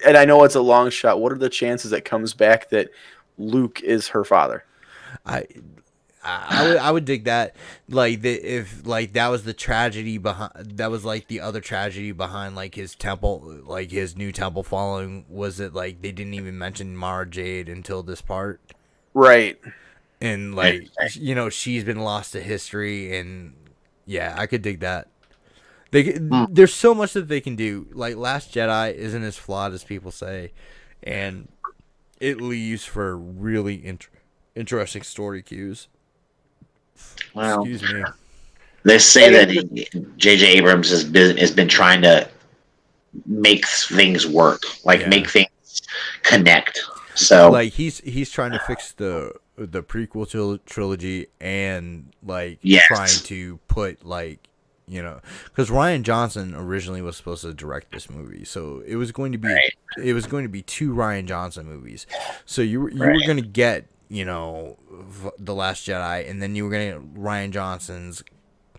and I know it's a long shot, what are the chances that comes back that Luke is her father? I would dig that, like if like that was the tragedy behind, that was like the other tragedy behind like his temple, like his new temple following, was that like they didn't even mention Mara Jade until this part, right? And like she's been lost to history, and yeah, I could dig that. There's so much that they can do. Like Last Jedi isn't as flawed as people say, and it leaves for really interesting story cues. Well, excuse me. They say that J.J. Abrams has been trying to make things work, like make things connect. So, like he's trying to fix the prequel trilogy, and trying to put because Rian Johnson originally was supposed to direct this movie, so it was going to be two Rian Johnson movies. So you were going to get The Last Jedi, and then you were going to get Rian Johnson's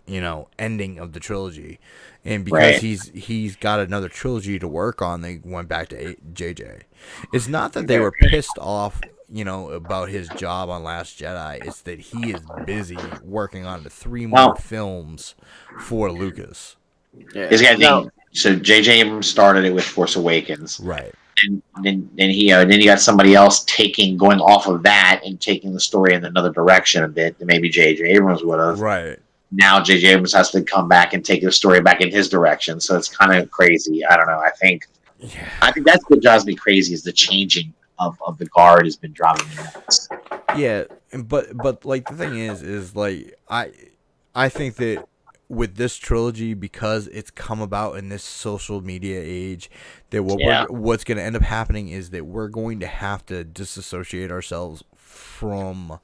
ending of the trilogy, and because he's got another trilogy to work on, they went back to JJ. It's not that they were pissed off about his job on Last Jedi. It's that he is busy working on the 3 more films for Lucas. So J.J. Abrams started it with Force Awakens, right? And then you got somebody else going off of that and taking the story in another direction a bit that maybe J.J. Abrams would have. Right. Now J.J. Abrams has to come back and take the story back in his direction, so it's kind of crazy. I don't know. I think that's what drives me crazy is the changing of the guard has been driving me nuts. Yeah, but like the thing is like I think that with this trilogy, because it's come about in this social media age, that what's going to end up happening is that we're going to have to disassociate ourselves from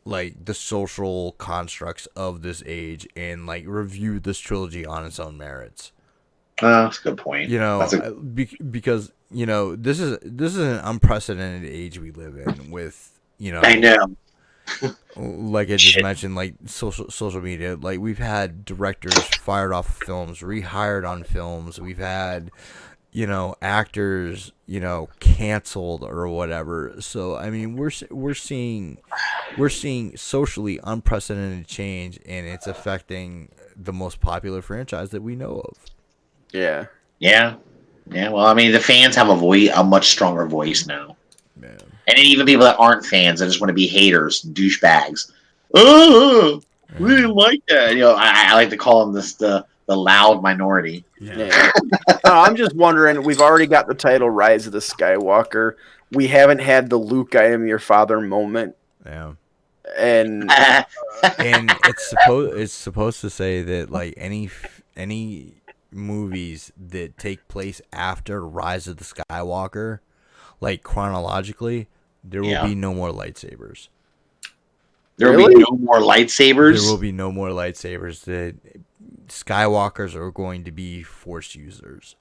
like the social constructs of this age and like review this trilogy on its own merits. That's a good point. Because this is an unprecedented age we live in with I know. Like I just mentioned, like social media. Like we've had directors fired off films, rehired on films. We've had, actors, canceled or whatever. So I mean, we're seeing socially unprecedented change, and it's affecting the most popular franchise that we know of. Yeah. Well, I mean, the fans have a much stronger voice now. Man. And then even people that aren't fans, that just want to be haters, douchebags. Oh, we didn't like that. I like to call them the loud minority. Yeah. I'm just wondering. We've already got the title "Rise of the Skywalker." We haven't had the Luke, "I am your father" moment. Yeah. And it's supposed to say that like any movies that take place after Rise of the Skywalker, like chronologically, there will be no more lightsabers. There will be no more lightsabers? There will be no more lightsabers. The Skywalkers are going to be Force users.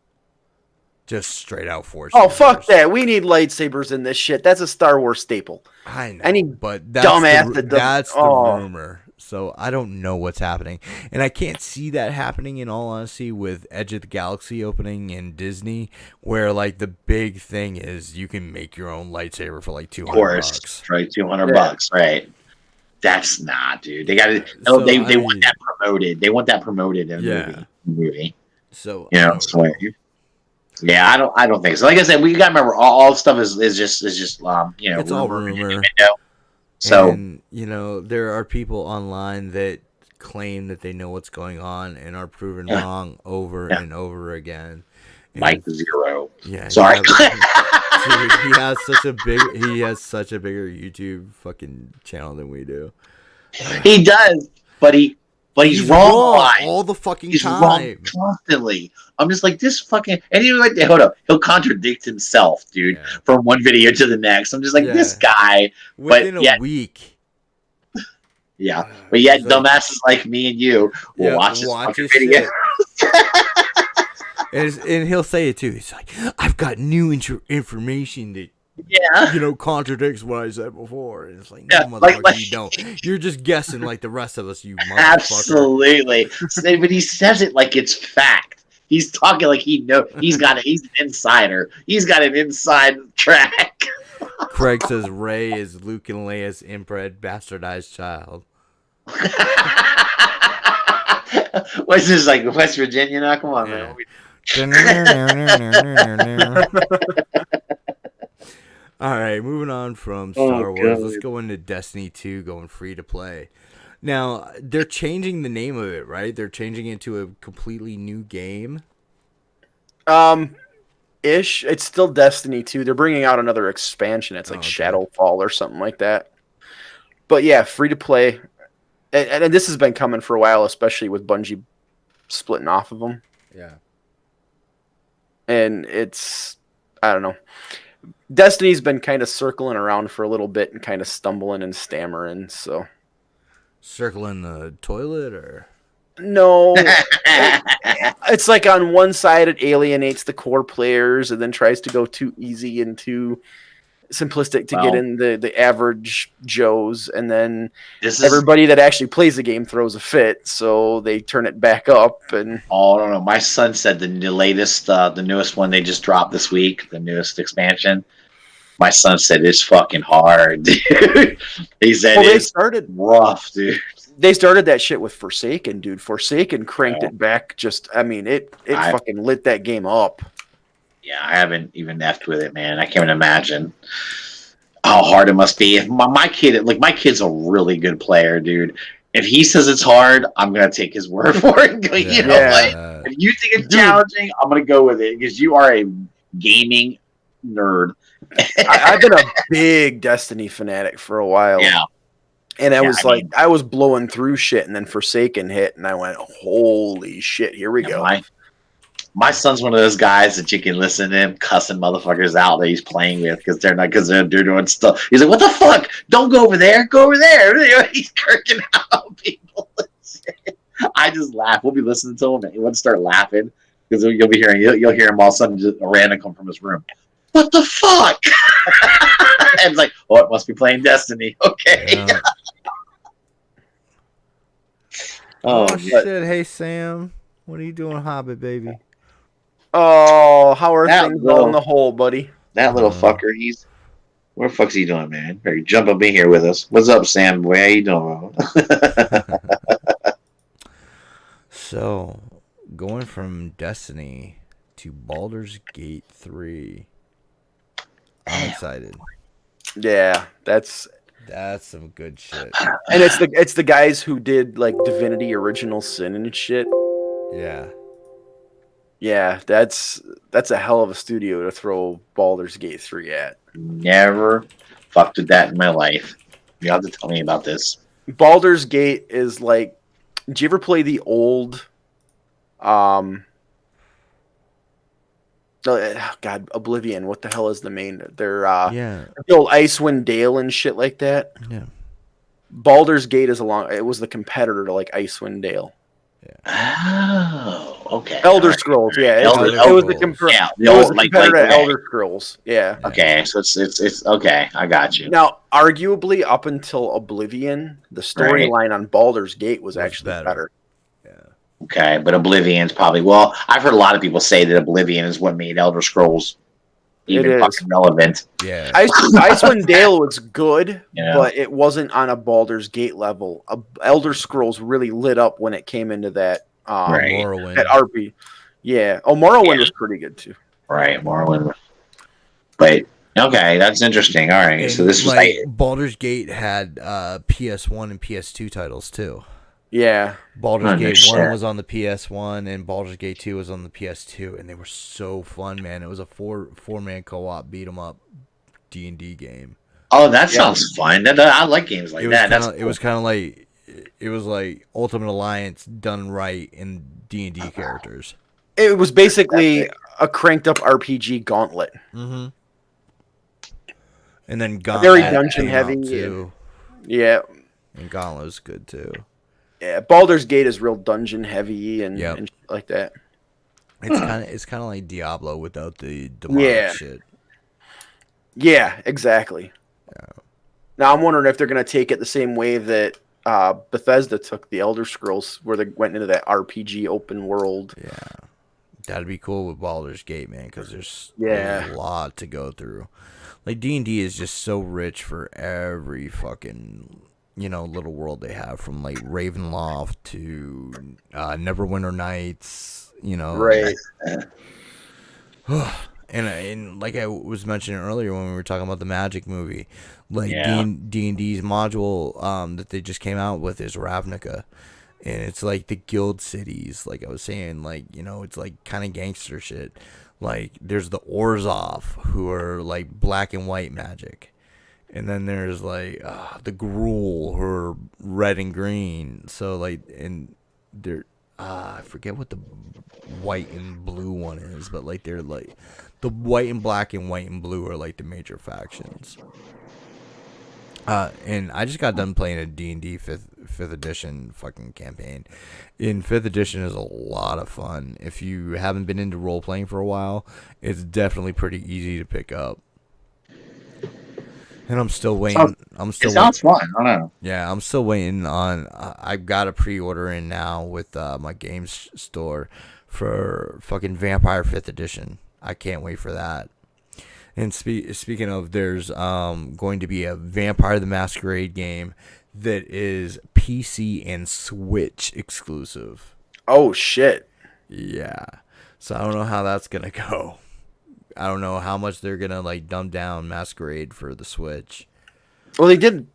Just straight out Force users. Fuck that. We need lightsabers in this shit. That's a Star Wars staple. I know, Any but that's dumbass that's the rumor. So I don't know what's happening. And I can't see that happening, in all honesty, with Edge of the Galaxy opening in Disney, where like the big thing is you can make your own lightsaber for like $200. Of course, right? $200, right? That's not, dude. They got it. So, they want that promoted. They want that promoted in a movie. So I don't think so. Like I said, we got to remember all stuff is just it's all rumor. So there are people online that claim that they know what's going on and are proven wrong over and over again. And Mike Zero. Yeah. Sorry. He has such a bigger YouTube fucking channel than we do. He does, but he's wrong all the fucking he's time. Wrong constantly. I'm just like this fucking, and he's like, hold up, he'll contradict himself, dude, from one video to the next. I'm just like this guy within a week. Yeah, but yet dumbasses like me and you will watch this fucking video. And he'll say it too. He's like, I've got new information that Yeah. contradicts what I said before. And it's like, no, Yeah, motherfucker, you don't. You're just guessing like the rest of us, you motherfucker. Absolutely. But he says it like it's fact. He's talking like he know he's an insider. He's got an inside track. Craig says Ray is Luke and Leia's inbred, bastardized child. What's this, like West Virginia now? Come on, Yeah. man. All right, moving on from Oh, Star Wars, God. let's go into Destiny 2 going free to play. Now, they're changing the name of it, right? They're changing it to a completely new game. Ish. It's still Destiny 2. They're bringing out another expansion. It's like okay. Shadowfall or something like that. But yeah, free to play. And this has been coming for a while, especially with Bungie splitting off of them. Yeah. And it's, I don't know. Destiny's been kind of circling around for a little bit and kind of stumbling and stammering, so. Circling the toilet or? No. It's like on one side it alienates the core players and then tries to go too easy and too simplistic to get in the average Joes, and then everybody that actually plays the game throws a fit, so they turn it back up. And I don't know. My son said the latest, the newest one they just dropped this week, the newest expansion. My son said it's fucking hard, dude. He said they it's started rough, dude. They started that shit with Forsaken, dude. Forsaken cranked it back. Just, I mean, it fucking lit that game up. Yeah, I haven't even effed with it, man. I can't even imagine how hard it must be. If my kid's a really good player, dude. If he says it's hard, I'm gonna take his word for it. If you think it's challenging, I'm gonna go with it because you are a gaming nerd. I've been a big Destiny fanatic for a while. Yeah. And I was blowing through shit, and then Forsaken hit, and I went, holy shit, here we go. My son's one of those guys that you can listen to him cussing motherfuckers out that he's playing with because they're doing stuff. He's like, "What the fuck? Don't go over there. Go over there." He's kirking out people. I just laugh. We'll be listening to him, and he wouldn't start laughing because you'll hear him all of a sudden just a random come from his room. What the fuck? And it's like, oh, it must be playing Destiny. Okay. Yeah. Oh shit! Hey Sam, what are you doing, Hobbit baby? Oh, how are things going in the hole, buddy? That little fucker, where the fuck's he doing, man? Better jump up in here with us. What's up, Sam? Boy, how you doing? So, going from Destiny to Baldur's Gate 3. I'm excited. Yeah, that's some good shit. And it's the guys who did like Divinity Original Sin and shit. Yeah. Yeah, that's a hell of a studio to throw Baldur's Gate 3 at. Never fucked with that in my life. You have to tell me about this. Baldur's Gate is like, did you ever play the old God, Oblivion, what the hell is the main? They're the old Icewind Dale and shit like that. Yeah. Baldur's Gate it was the competitor to like Icewind Dale. Oh, okay. Elder Scrolls, yeah. It was the competitor to Elder Scrolls, yeah. Okay, so it's okay. I got you. Now, arguably, up until Oblivion, the storyline on Baldur's Gate was actually better. Yeah. Okay, but Oblivion's probably I've heard a lot of people say that Oblivion is what made Elder Scrolls even fucking relevant. Yeah. Icewind Dale was good, but it wasn't on a Baldur's Gate level. Elder Scrolls really lit up when it came into that Morrowind. That RP. Yeah. Oh, Morrowind was pretty good too. Right, Morrowind. But okay, that's interesting. All right, so this was like Baldur's Gate had PS1 and PS2 titles too. Yeah. Baldur's Gate 1 was on the PS1 and Baldur's Gate 2 was on the PS2, and they were so fun, man. It was a four-man co-op beat 'em up D&D game. Oh, that sounds fun. I like games like that. It was kind of like Ultimate Alliance done right in D&D characters. It was basically a cranked up RPG Gauntlet. Mm-hmm. And then Gauntlet very dungeon heavy too. Yeah. And Gauntlet was good too. Yeah, Baldur's Gate is real dungeon heavy and shit like that. It's kind of like Diablo without the demonic Yeah. shit. Yeah, exactly. Now I'm wondering if they're going to take it the same way that Bethesda took the Elder Scrolls, where they went into that RPG open world. Yeah, that'd be cool with Baldur's Gate, man, because there's Yeah. a lot to go through. Like D&D is just so rich for every fucking little world they have, from like Ravenloft to Neverwinter Nights. Right. And like I was mentioning earlier when we were talking about the Magic movie, like Yeah. D&D's module that they just came out with is Ravnica, and it's like the guild cities. Like I was saying, like it's like kind of gangster shit. Like there's the Orzhov, who are like black and white magic, and then there's like the Gruul, who are red and green. So like, and they're I forget what the white and blue one is, but like they're like the white and black and white and blue are like the major factions. And I just got done playing a D&D fifth edition fucking campaign. In 5th edition is a lot of fun. If you haven't been into role playing for a while, it's definitely pretty easy to pick up. And I'm still waiting. It sounds fun. I don't know. Yeah, I'm still waiting on. I've got a pre-order in now with my games store for fucking Vampire 5th edition. I can't wait for that. And speaking of, there's going to be a Vampire the Masquerade game that is PC and Switch exclusive. Oh shit. Yeah. So I don't know how that's gonna go. I don't know how much they're gonna like dumb down Masquerade for the Switch. Well, they did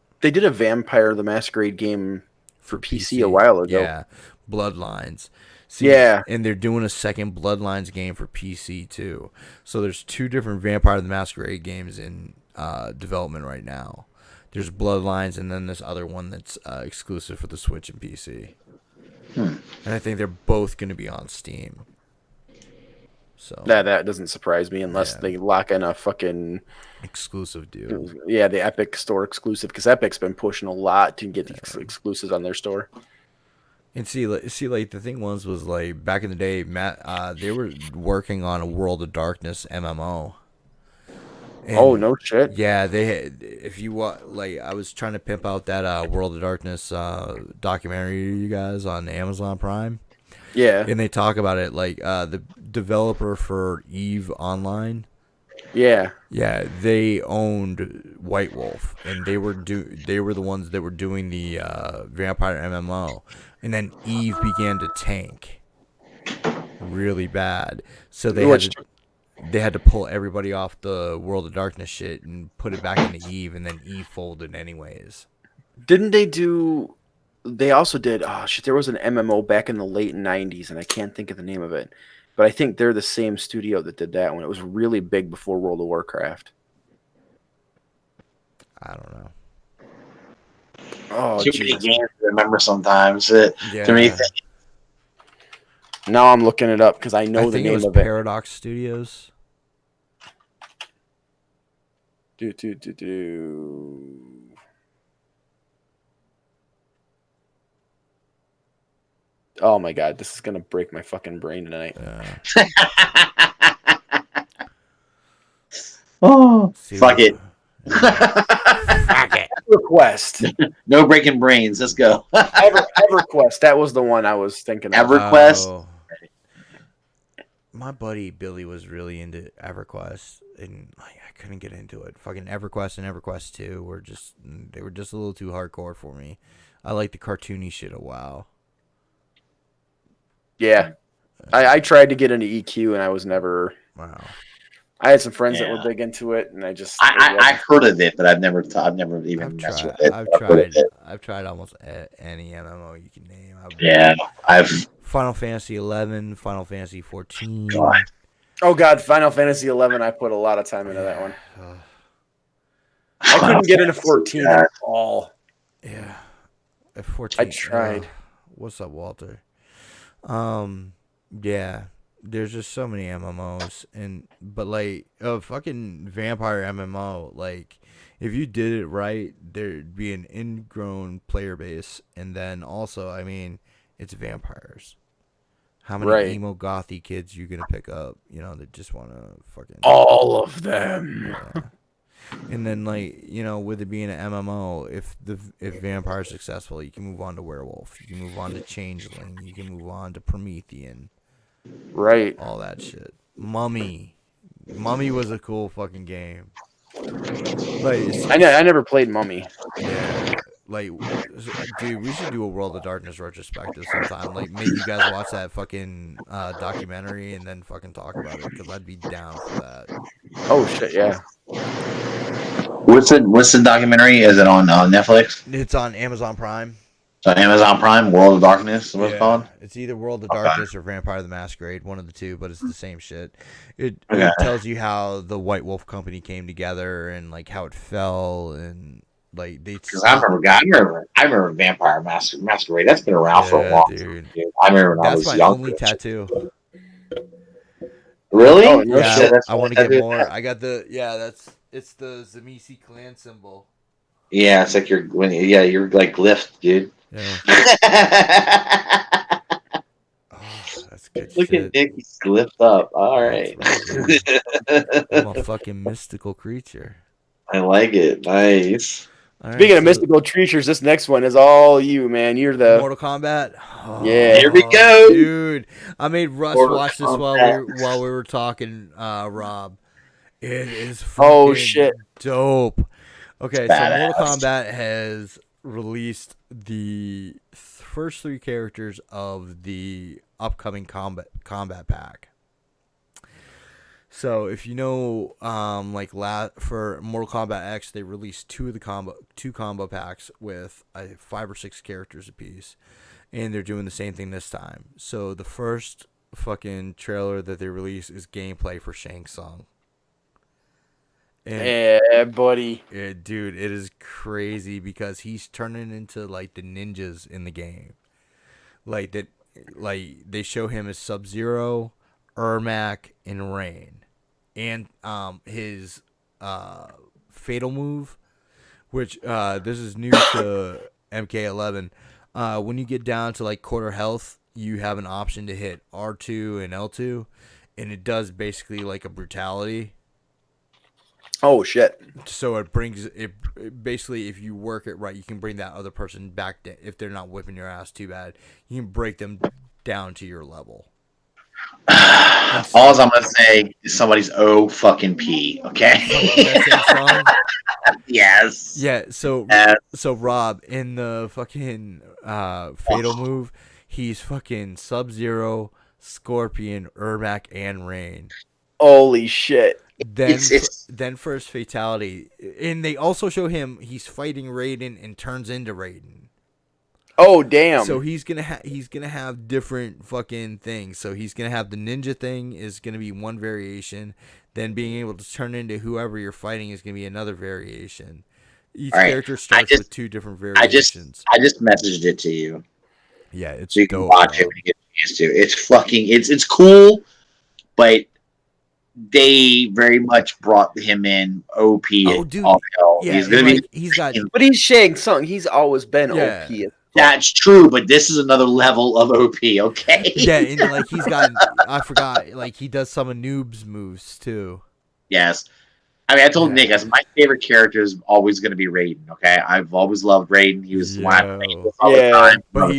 a Vampire the Masquerade game for PC a while ago. Yeah, Bloodlines. See, Yeah. and they're doing a second Bloodlines game for PC too. So there's 2 different Vampire the Masquerade games in development right now. There's Bloodlines, and then this other one that's exclusive for the Switch and PC. And I think they're both going to be on Steam. So That doesn't surprise me unless they lock in a fucking exclusive deal. Yeah, the Epic Store exclusive, because Epic's been pushing a lot to get the exclusives on their store. And see, like the thing was like back in the day, they were working on a World of Darkness MMO. And oh no shit! Yeah, they had. If you like, I was trying to pimp out that World of Darkness documentary, you guys, on Amazon Prime. Yeah, And they talk about it, like the developer for EVE Online. yeah, They owned White Wolf, and they were the ones that were doing the Vampire MMO, and then EVE began to tank really bad, so they had to pull everybody off the World of Darkness shit and put it back into EVE, and then EVE folded anyways. Didn't they do? They also did. Oh shit! There was an MMO back in the late '90s, and I can't think of the name of it. But I think they're the same studio that did that one. It was really big before World of Warcraft. I don't know. Oh, Too many Jesus. games to remember sometimes. To me, Now I'm looking it up because I know I the think it name was of it. Paradox Studios. Do. Oh my god, this is gonna break my fucking brain tonight. oh, fuck it. EverQuest. No breaking brains. Let's go. EverQuest. That was the one I was thinking of. EverQuest. Oh. My buddy Billy was really into EverQuest, and I couldn't get into it. Fucking EverQuest and EverQuest 2 were just a little too hardcore for me. I like the cartoony shit a while. Yeah. I tried to get into EQ and I was never. Wow. I had some friends that were big into it, and I just. I heard of it, but I've never even messed with it. I've tried almost any MMO you can name. I've Final Fantasy 11, Final Fantasy 14. God. Oh god, Final Fantasy 11. I put a lot of time into that one. I couldn't get into 14 at all. Yeah, at 14. I tried. What's up, Walter? Yeah. There's just so many MMOs, but like a fucking vampire MMO, like if you did it right, there'd be an ingrown player base, and then also, I mean, it's vampires. How many Right. emo gothy kids you gonna pick up? You know, that just want to fucking. All of them. Yeah. And then, like, you know, with it being an MMO, if Vampire is successful, you can move on to Werewolf. You can move on to Changeling. You can move on to Promethean. Right. All that shit. Mummy was a cool fucking game. Like, I never played Mummy. yeah, like, dude, we should do a World of Darkness retrospective sometime. Like, make you guys watch that fucking documentary and then fucking talk about it, because I'd be down for that. Oh shit, yeah. What's the documentary? Is it on Netflix? It's on Amazon Prime. So Amazon Prime, World of Darkness is what it's called? It's either World of Darkness or Vampire the Masquerade, one of the two, but it's the same shit. It tells you how the White Wolf Company came together and like how it fell and like they. Because I remember Vampire Masquerade. That's been around for a long time. Dude. I remember when I was young. That's my only tattoo. Really? Oh, no shit. I want to get more. I got it's the Zamisi clan symbol. Yeah, it's like you're like glyph, dude. Yeah. That's good Look shit. at Nick, he's glyphed up. All right. I'm a fucking mystical creature. I like it. Nice. Speaking of mystical creatures, this next one is all you, man. You're the Mortal Kombat. Oh, yeah, here we go, dude. I made Russ watch this Kombat. while we were talking, Rob. It is fucking shit dope. Okay, It's so badass. Mortal Kombat has released the first 3 characters of the upcoming combat pack. So if you know, for Mortal Kombat X, they released 2 of the combo packs with 5 or 6 characters apiece, and they're doing the same thing this time. So the first fucking trailer that they released is gameplay for Shang Tsung. And yeah, buddy. dude, it is crazy because he's turning into like the ninjas in the game. Like that, like they show him as Sub-Zero, Ermac, and Rain, and his fatal move, which this is new to MK11. When you get down to like quarter health, you have an option to hit R2 and L2, and it does basically like a brutality. Oh shit. So it brings it basically, if you work it right, you can bring that other person back if they're not whipping your ass too bad. You can break them down to your level. All I'm gonna say is somebody's fucking P. Okay. Yes. Yeah. So Rob, in the fucking fatal move, he's fucking Sub-Zero, Scorpion, Ermac, and Rain. Holy shit. Then for his fatality, and they also show him he's fighting Raiden and turns into Raiden. Oh damn! So he's gonna have different fucking things. So he's gonna have the ninja thing is gonna be one variation. Then being able to turn into whoever you're fighting is gonna be another variation. Each character starts with 2 different variations. I just messaged it to you. Yeah, it's so you can dope, watch it when you get a chance to. It's fucking it's cool, but they very much brought him in OP. Oh, dude. All hell. Yeah, he's gonna be. He's got. But he's Shang Tsung. He's always been Yeah. OP. That's true, but this is another level of OP. Okay. Yeah, and like he's got. I forgot. Like he does some of Noob's moves too. Yes. I mean, I told Nick, my favorite character is always going to be Raiden. Okay, I've always loved Raiden. He was one I played with all the time. But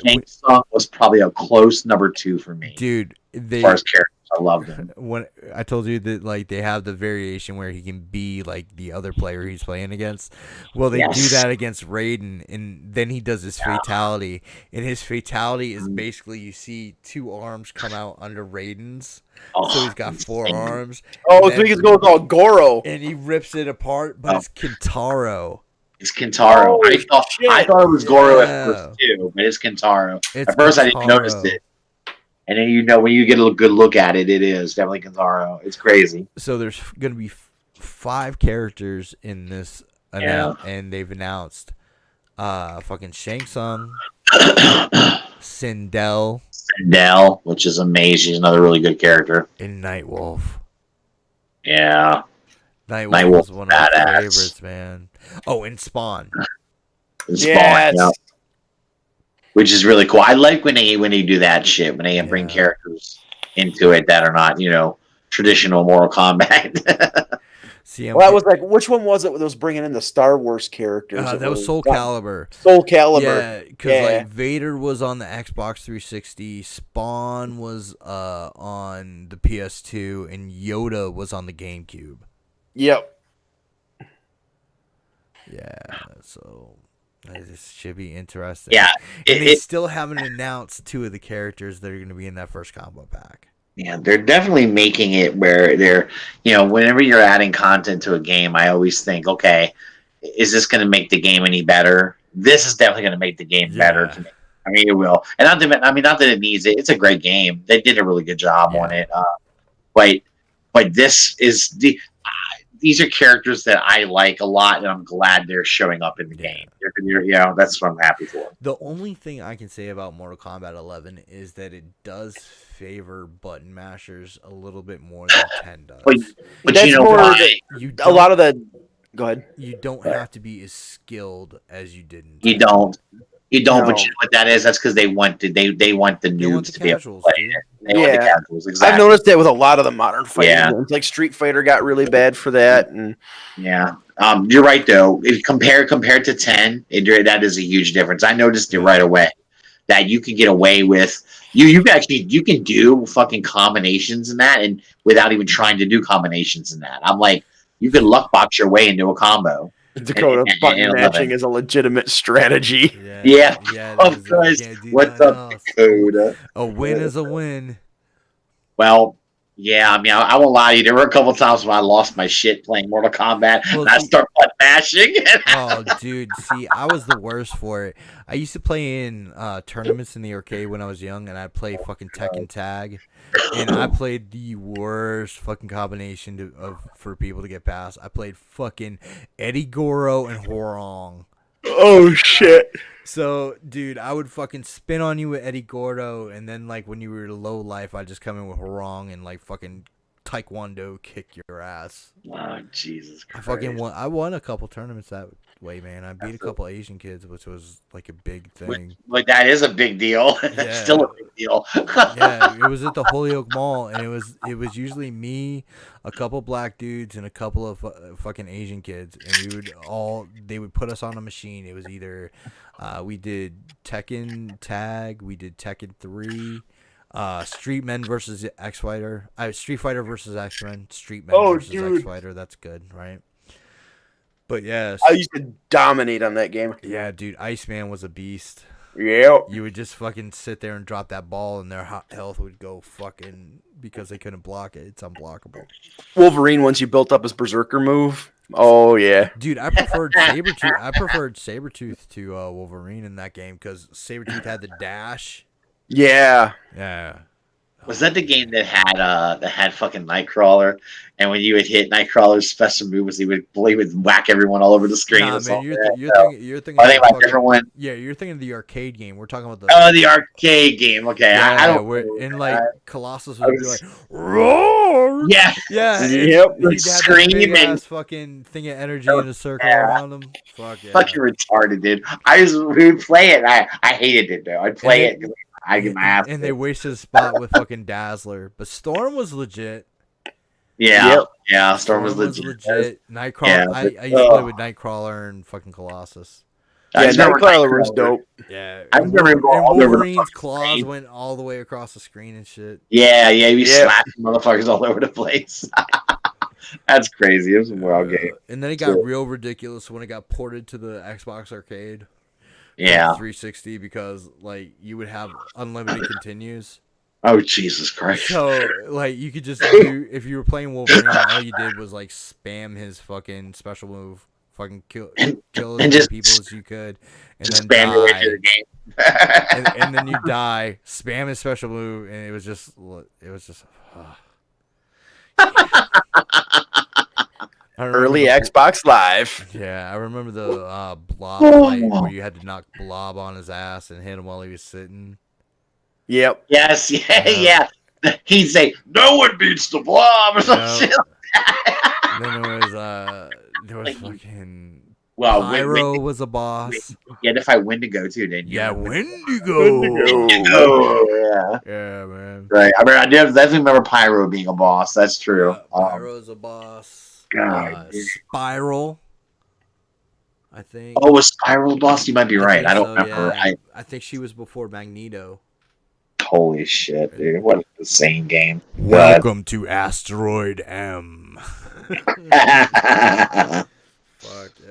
Shang Tsung was probably a close number 2 for me. Dude, as far as characters, I loved him. When I told you that, like they have the variation where he can be like the other player he's playing against. Well, they do that against Raiden, and then he does his fatality, and his fatality is basically you see 2 arms come out under Raiden's. So he's got 4 arms. Oh, so he goes all Goro. And he rips it apart, but it's Kintaro. It's Kintaro. I thought it was Goro at first too, but it's Kintaro. At first, Kintaro. I didn't notice it. And then, when you get a good look at it, it is definitely Kintaro. It's crazy. So there's going to be 5 characters in this, and they've announced fucking Shang Tsung, Sindel, which is amazing. He's another really good character. And Nightwolf. Yeah. Nightwolf is one of my favorites, man. Oh, and Spawn. Spawn, yeah. which is really cool. I like when they do that shit, when they bring characters into it that are not, traditional Mortal Kombat. See, Well, I was like, which one was it that was bringing in the Star Wars characters? that was Soul Calibur. Soul Calibur. Yeah, because like Vader was on the Xbox 360, Spawn was on the PS2, and Yoda was on the GameCube. Yep. Yeah, so this should be interesting. Yeah, and they still haven't announced 2 of the characters that are going to be in that first combo pack. Yeah, they're definitely making it where they're, whenever you're adding content to a game, I always think, okay, is this going to make the game any better? This is definitely going to make the game better to me. I mean, it will. And not that it needs it. It's a great game. They did a really good job on it. But this is these are characters that I like a lot, and I'm glad they're showing up in the game. That's what I'm happy for. The only thing I can say about Mortal Kombat 11 is that it does favor button mashers a little bit more than 10 does. But you know why? A lot of the... Go ahead. You don't have to be as skilled as you did in 10. You don't. But you know what that is? That's because they want the noobs to be able to play it. They want the casuals. Exactly. I've noticed that with a lot of the modern fighting games. Like Street Fighter got really bad for that. And you're right though. If compared to 10, that is a huge difference. I noticed it right away that you can get away with you can do fucking combinations in that, and without even trying to do combinations in that. I'm like, you can luck box your way into a combo. Dakota, button matching is a legitimate strategy. Yeah. Of course. What's up, Dakota? A win is a win. Well, yeah, I mean, I won't lie to you. There were a couple times when I lost my shit playing Mortal Kombat, and I start butt mashing. Oh, dude, see, I was the worst for it. I used to play in tournaments in the arcade when I was young, and I'd play fucking Tekken Tag, and I played the worst fucking combination for people to get past. I played fucking Eddie Goro and Horong. Oh, shit. So, dude, I would fucking spin on you with Eddie Gordo, and then, like, when you were low life, I'd just come in with Horong and, like, fucking Taekwondo kick your ass. Oh, Jesus Christ. I won a couple tournaments that way, man. I beat a couple Asian kids, which was, like, a big thing. Like, that is a big deal. That's still a big deal. Yeah, it was at the Holyoke Mall, and it was usually me, a couple black dudes, and a couple of fucking Asian kids, and they would put us on a machine. It was either we did Tekken Tag, we did Tekken 3, Street Men versus X Fighter, Street Fighter versus X Men, Street Men versus X Fighter. That's good, right? But yeah, I used to dominate on that game. Yeah, dude, Iceman was a beast. Yeah. You would just fucking sit there and drop that ball, and their health would go fucking because they couldn't block it. It's unblockable. Wolverine, once you built up his Berserker move. Oh, yeah. Dude, I preferred Sabretooth. I preferred Sabretooth to Wolverine in that game because Sabretooth had the dash. Yeah. Yeah. Was that the game that had fucking Nightcrawler, and when you would hit Nightcrawler's special move, was he would whack everyone all over the screen? Nah, man, you're thinking. I think about a different one. Yeah, you're thinking of the arcade game. We're talking about the arcade game. Okay, yeah, I don't. And like Colossus would be like, roar. Yeah, yeah. Yep. He'd have that big ass fucking thing of energy in a circle around him. Fuck yeah. Fucking retarded, dude. We would play it. I hated it though. I'd play it. I get my ass. And they wasted a spot with fucking Dazzler, but Storm was legit. Yeah, yeah. Storm was legit. Nightcrawler. Yeah, I used to play with Nightcrawler and fucking Colossus. Yeah, Nightcrawler was dope. Yeah, I remember Wolverine's claws went all the way across the screen and shit. Yeah, you slapped motherfuckers all over the place. That's crazy. It was a wild game. And then it got real ridiculous when it got ported to the Xbox Arcade. Yeah, 360 because like you would have unlimited continues. Oh Jesus Christ! So like you could just do if you were playing Wolverine, all you did was like spam his fucking special move, fucking kill as many people as you could, and then spam your way through the game. and then you die, spam his special move, and it was just. Early Xbox Live. Yeah, I remember the Blob fight where you had to knock Blob on his ass and hit him while he was sitting. Yep. Yes. Yeah. He'd say, "No one beats the Blob" or some shit. Then there was fucking Well, Pyro was a boss. you had to fight Wendigo too, didn't you? Yeah, Wendigo. Oh, yeah. Yeah, man. Right. I mean, I definitely remember Pyro being a boss. That's true. Pyro's a boss. God, dude. Spiral, I think. Oh, was Spiral a boss? You might be right. think I don't so, remember. yeah. I think she was before Magneto. Holy shit, dude! What an insane game. Welcome to Asteroid M. Fuck. Yeah.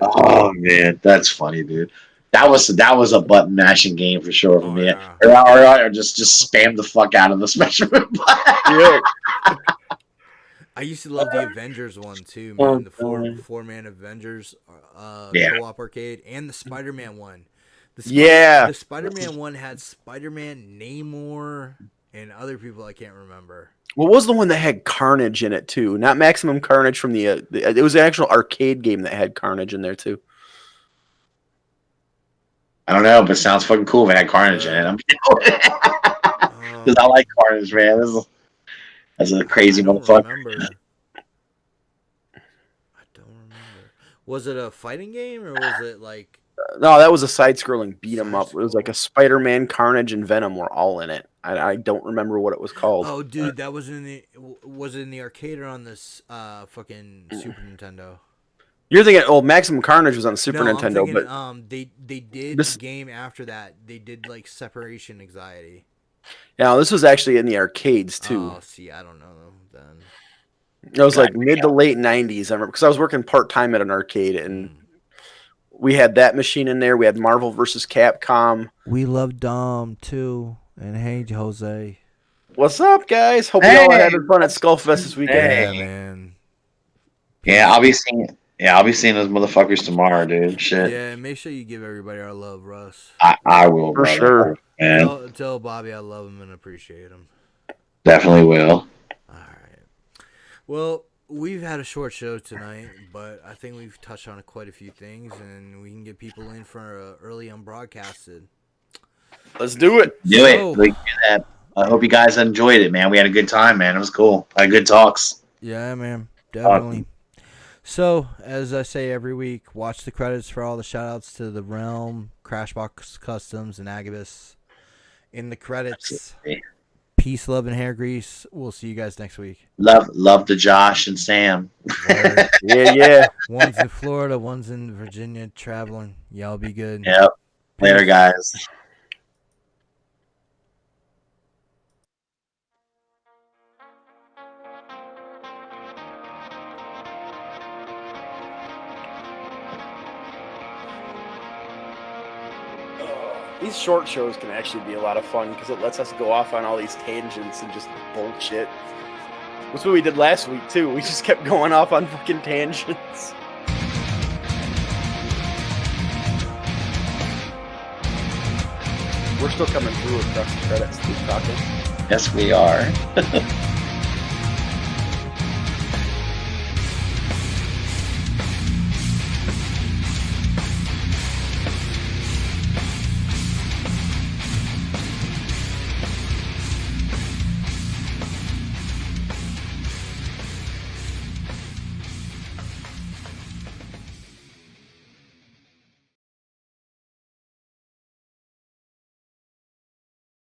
Oh man, that's funny, dude. That was a button mashing game for sure for me. Yeah. Or just spam the fuck out of the special button. Yeah. I used to love the Avengers one too, Oh, man. The four-man Avengers Yeah. co-op arcade, and the Spider-Man one. Yeah. The Spider-Man one had Spider-Man, Namor, and other people I can't remember. What was the one that had Carnage in it too? Not Maximum Carnage from the it was an actual arcade game that had Carnage in there too. I don't know, but it sounds fucking cool if it had Carnage in it. Because I like Carnage, man. That's a crazy motherfucker. I don't remember. Was it a fighting game or was it like? No, that was a side-scrolling beat 'em up. It was like a Spider-Man, Carnage, and Venom were all in it. I don't remember what it was called. Oh, dude, that was was it in the arcade or on this fucking Super Nintendo? You're thinking, Maximum Carnage was on the Super No, I'm Nintendo, thinking, but they did a game after that. They did like Separation Anxiety. yeah, this was actually in the arcades too. Oh, see, I don't know then. It was like mid to late '90s. I remember because I was working part time at an arcade, and we had that machine in there. We had Marvel versus Capcom. We love Dom too, and hey, Jose. What's up, guys? Hope you all had fun at Skullfest this weekend. Yeah, man. Yeah, I'll be seeing those motherfuckers tomorrow, dude. Shit. Yeah, make sure you give everybody our love, Russ. I will, For brother. sure. Man. Tell Bobby I love him and appreciate him. Definitely will. All right. Well, we've had a short show tonight, but I think we've touched on quite a few things, and we can get people in for early unbroadcasted. Let's do it. Do it. We can do that. I hope you guys enjoyed it, man. We had a good time, man. It was cool. I had good talks. Yeah, man. Definitely. So, as I say every week, watch the credits for all the shout-outs to The Realm, Crashbox Customs, and Agabus. In the credits, peace, love, and hair grease. We'll see you guys next week. Love to Josh and Sam. Yeah. One's in Florida, one's in Virginia traveling. Y'all be good. Yep. Later, guys. These short shows can actually be a lot of fun because it lets us go off on all these tangents and just bullshit. That's what we did last week too. We just kept going off on fucking tangents. We're still coming through across the credits. Keep talking. Yes, we are.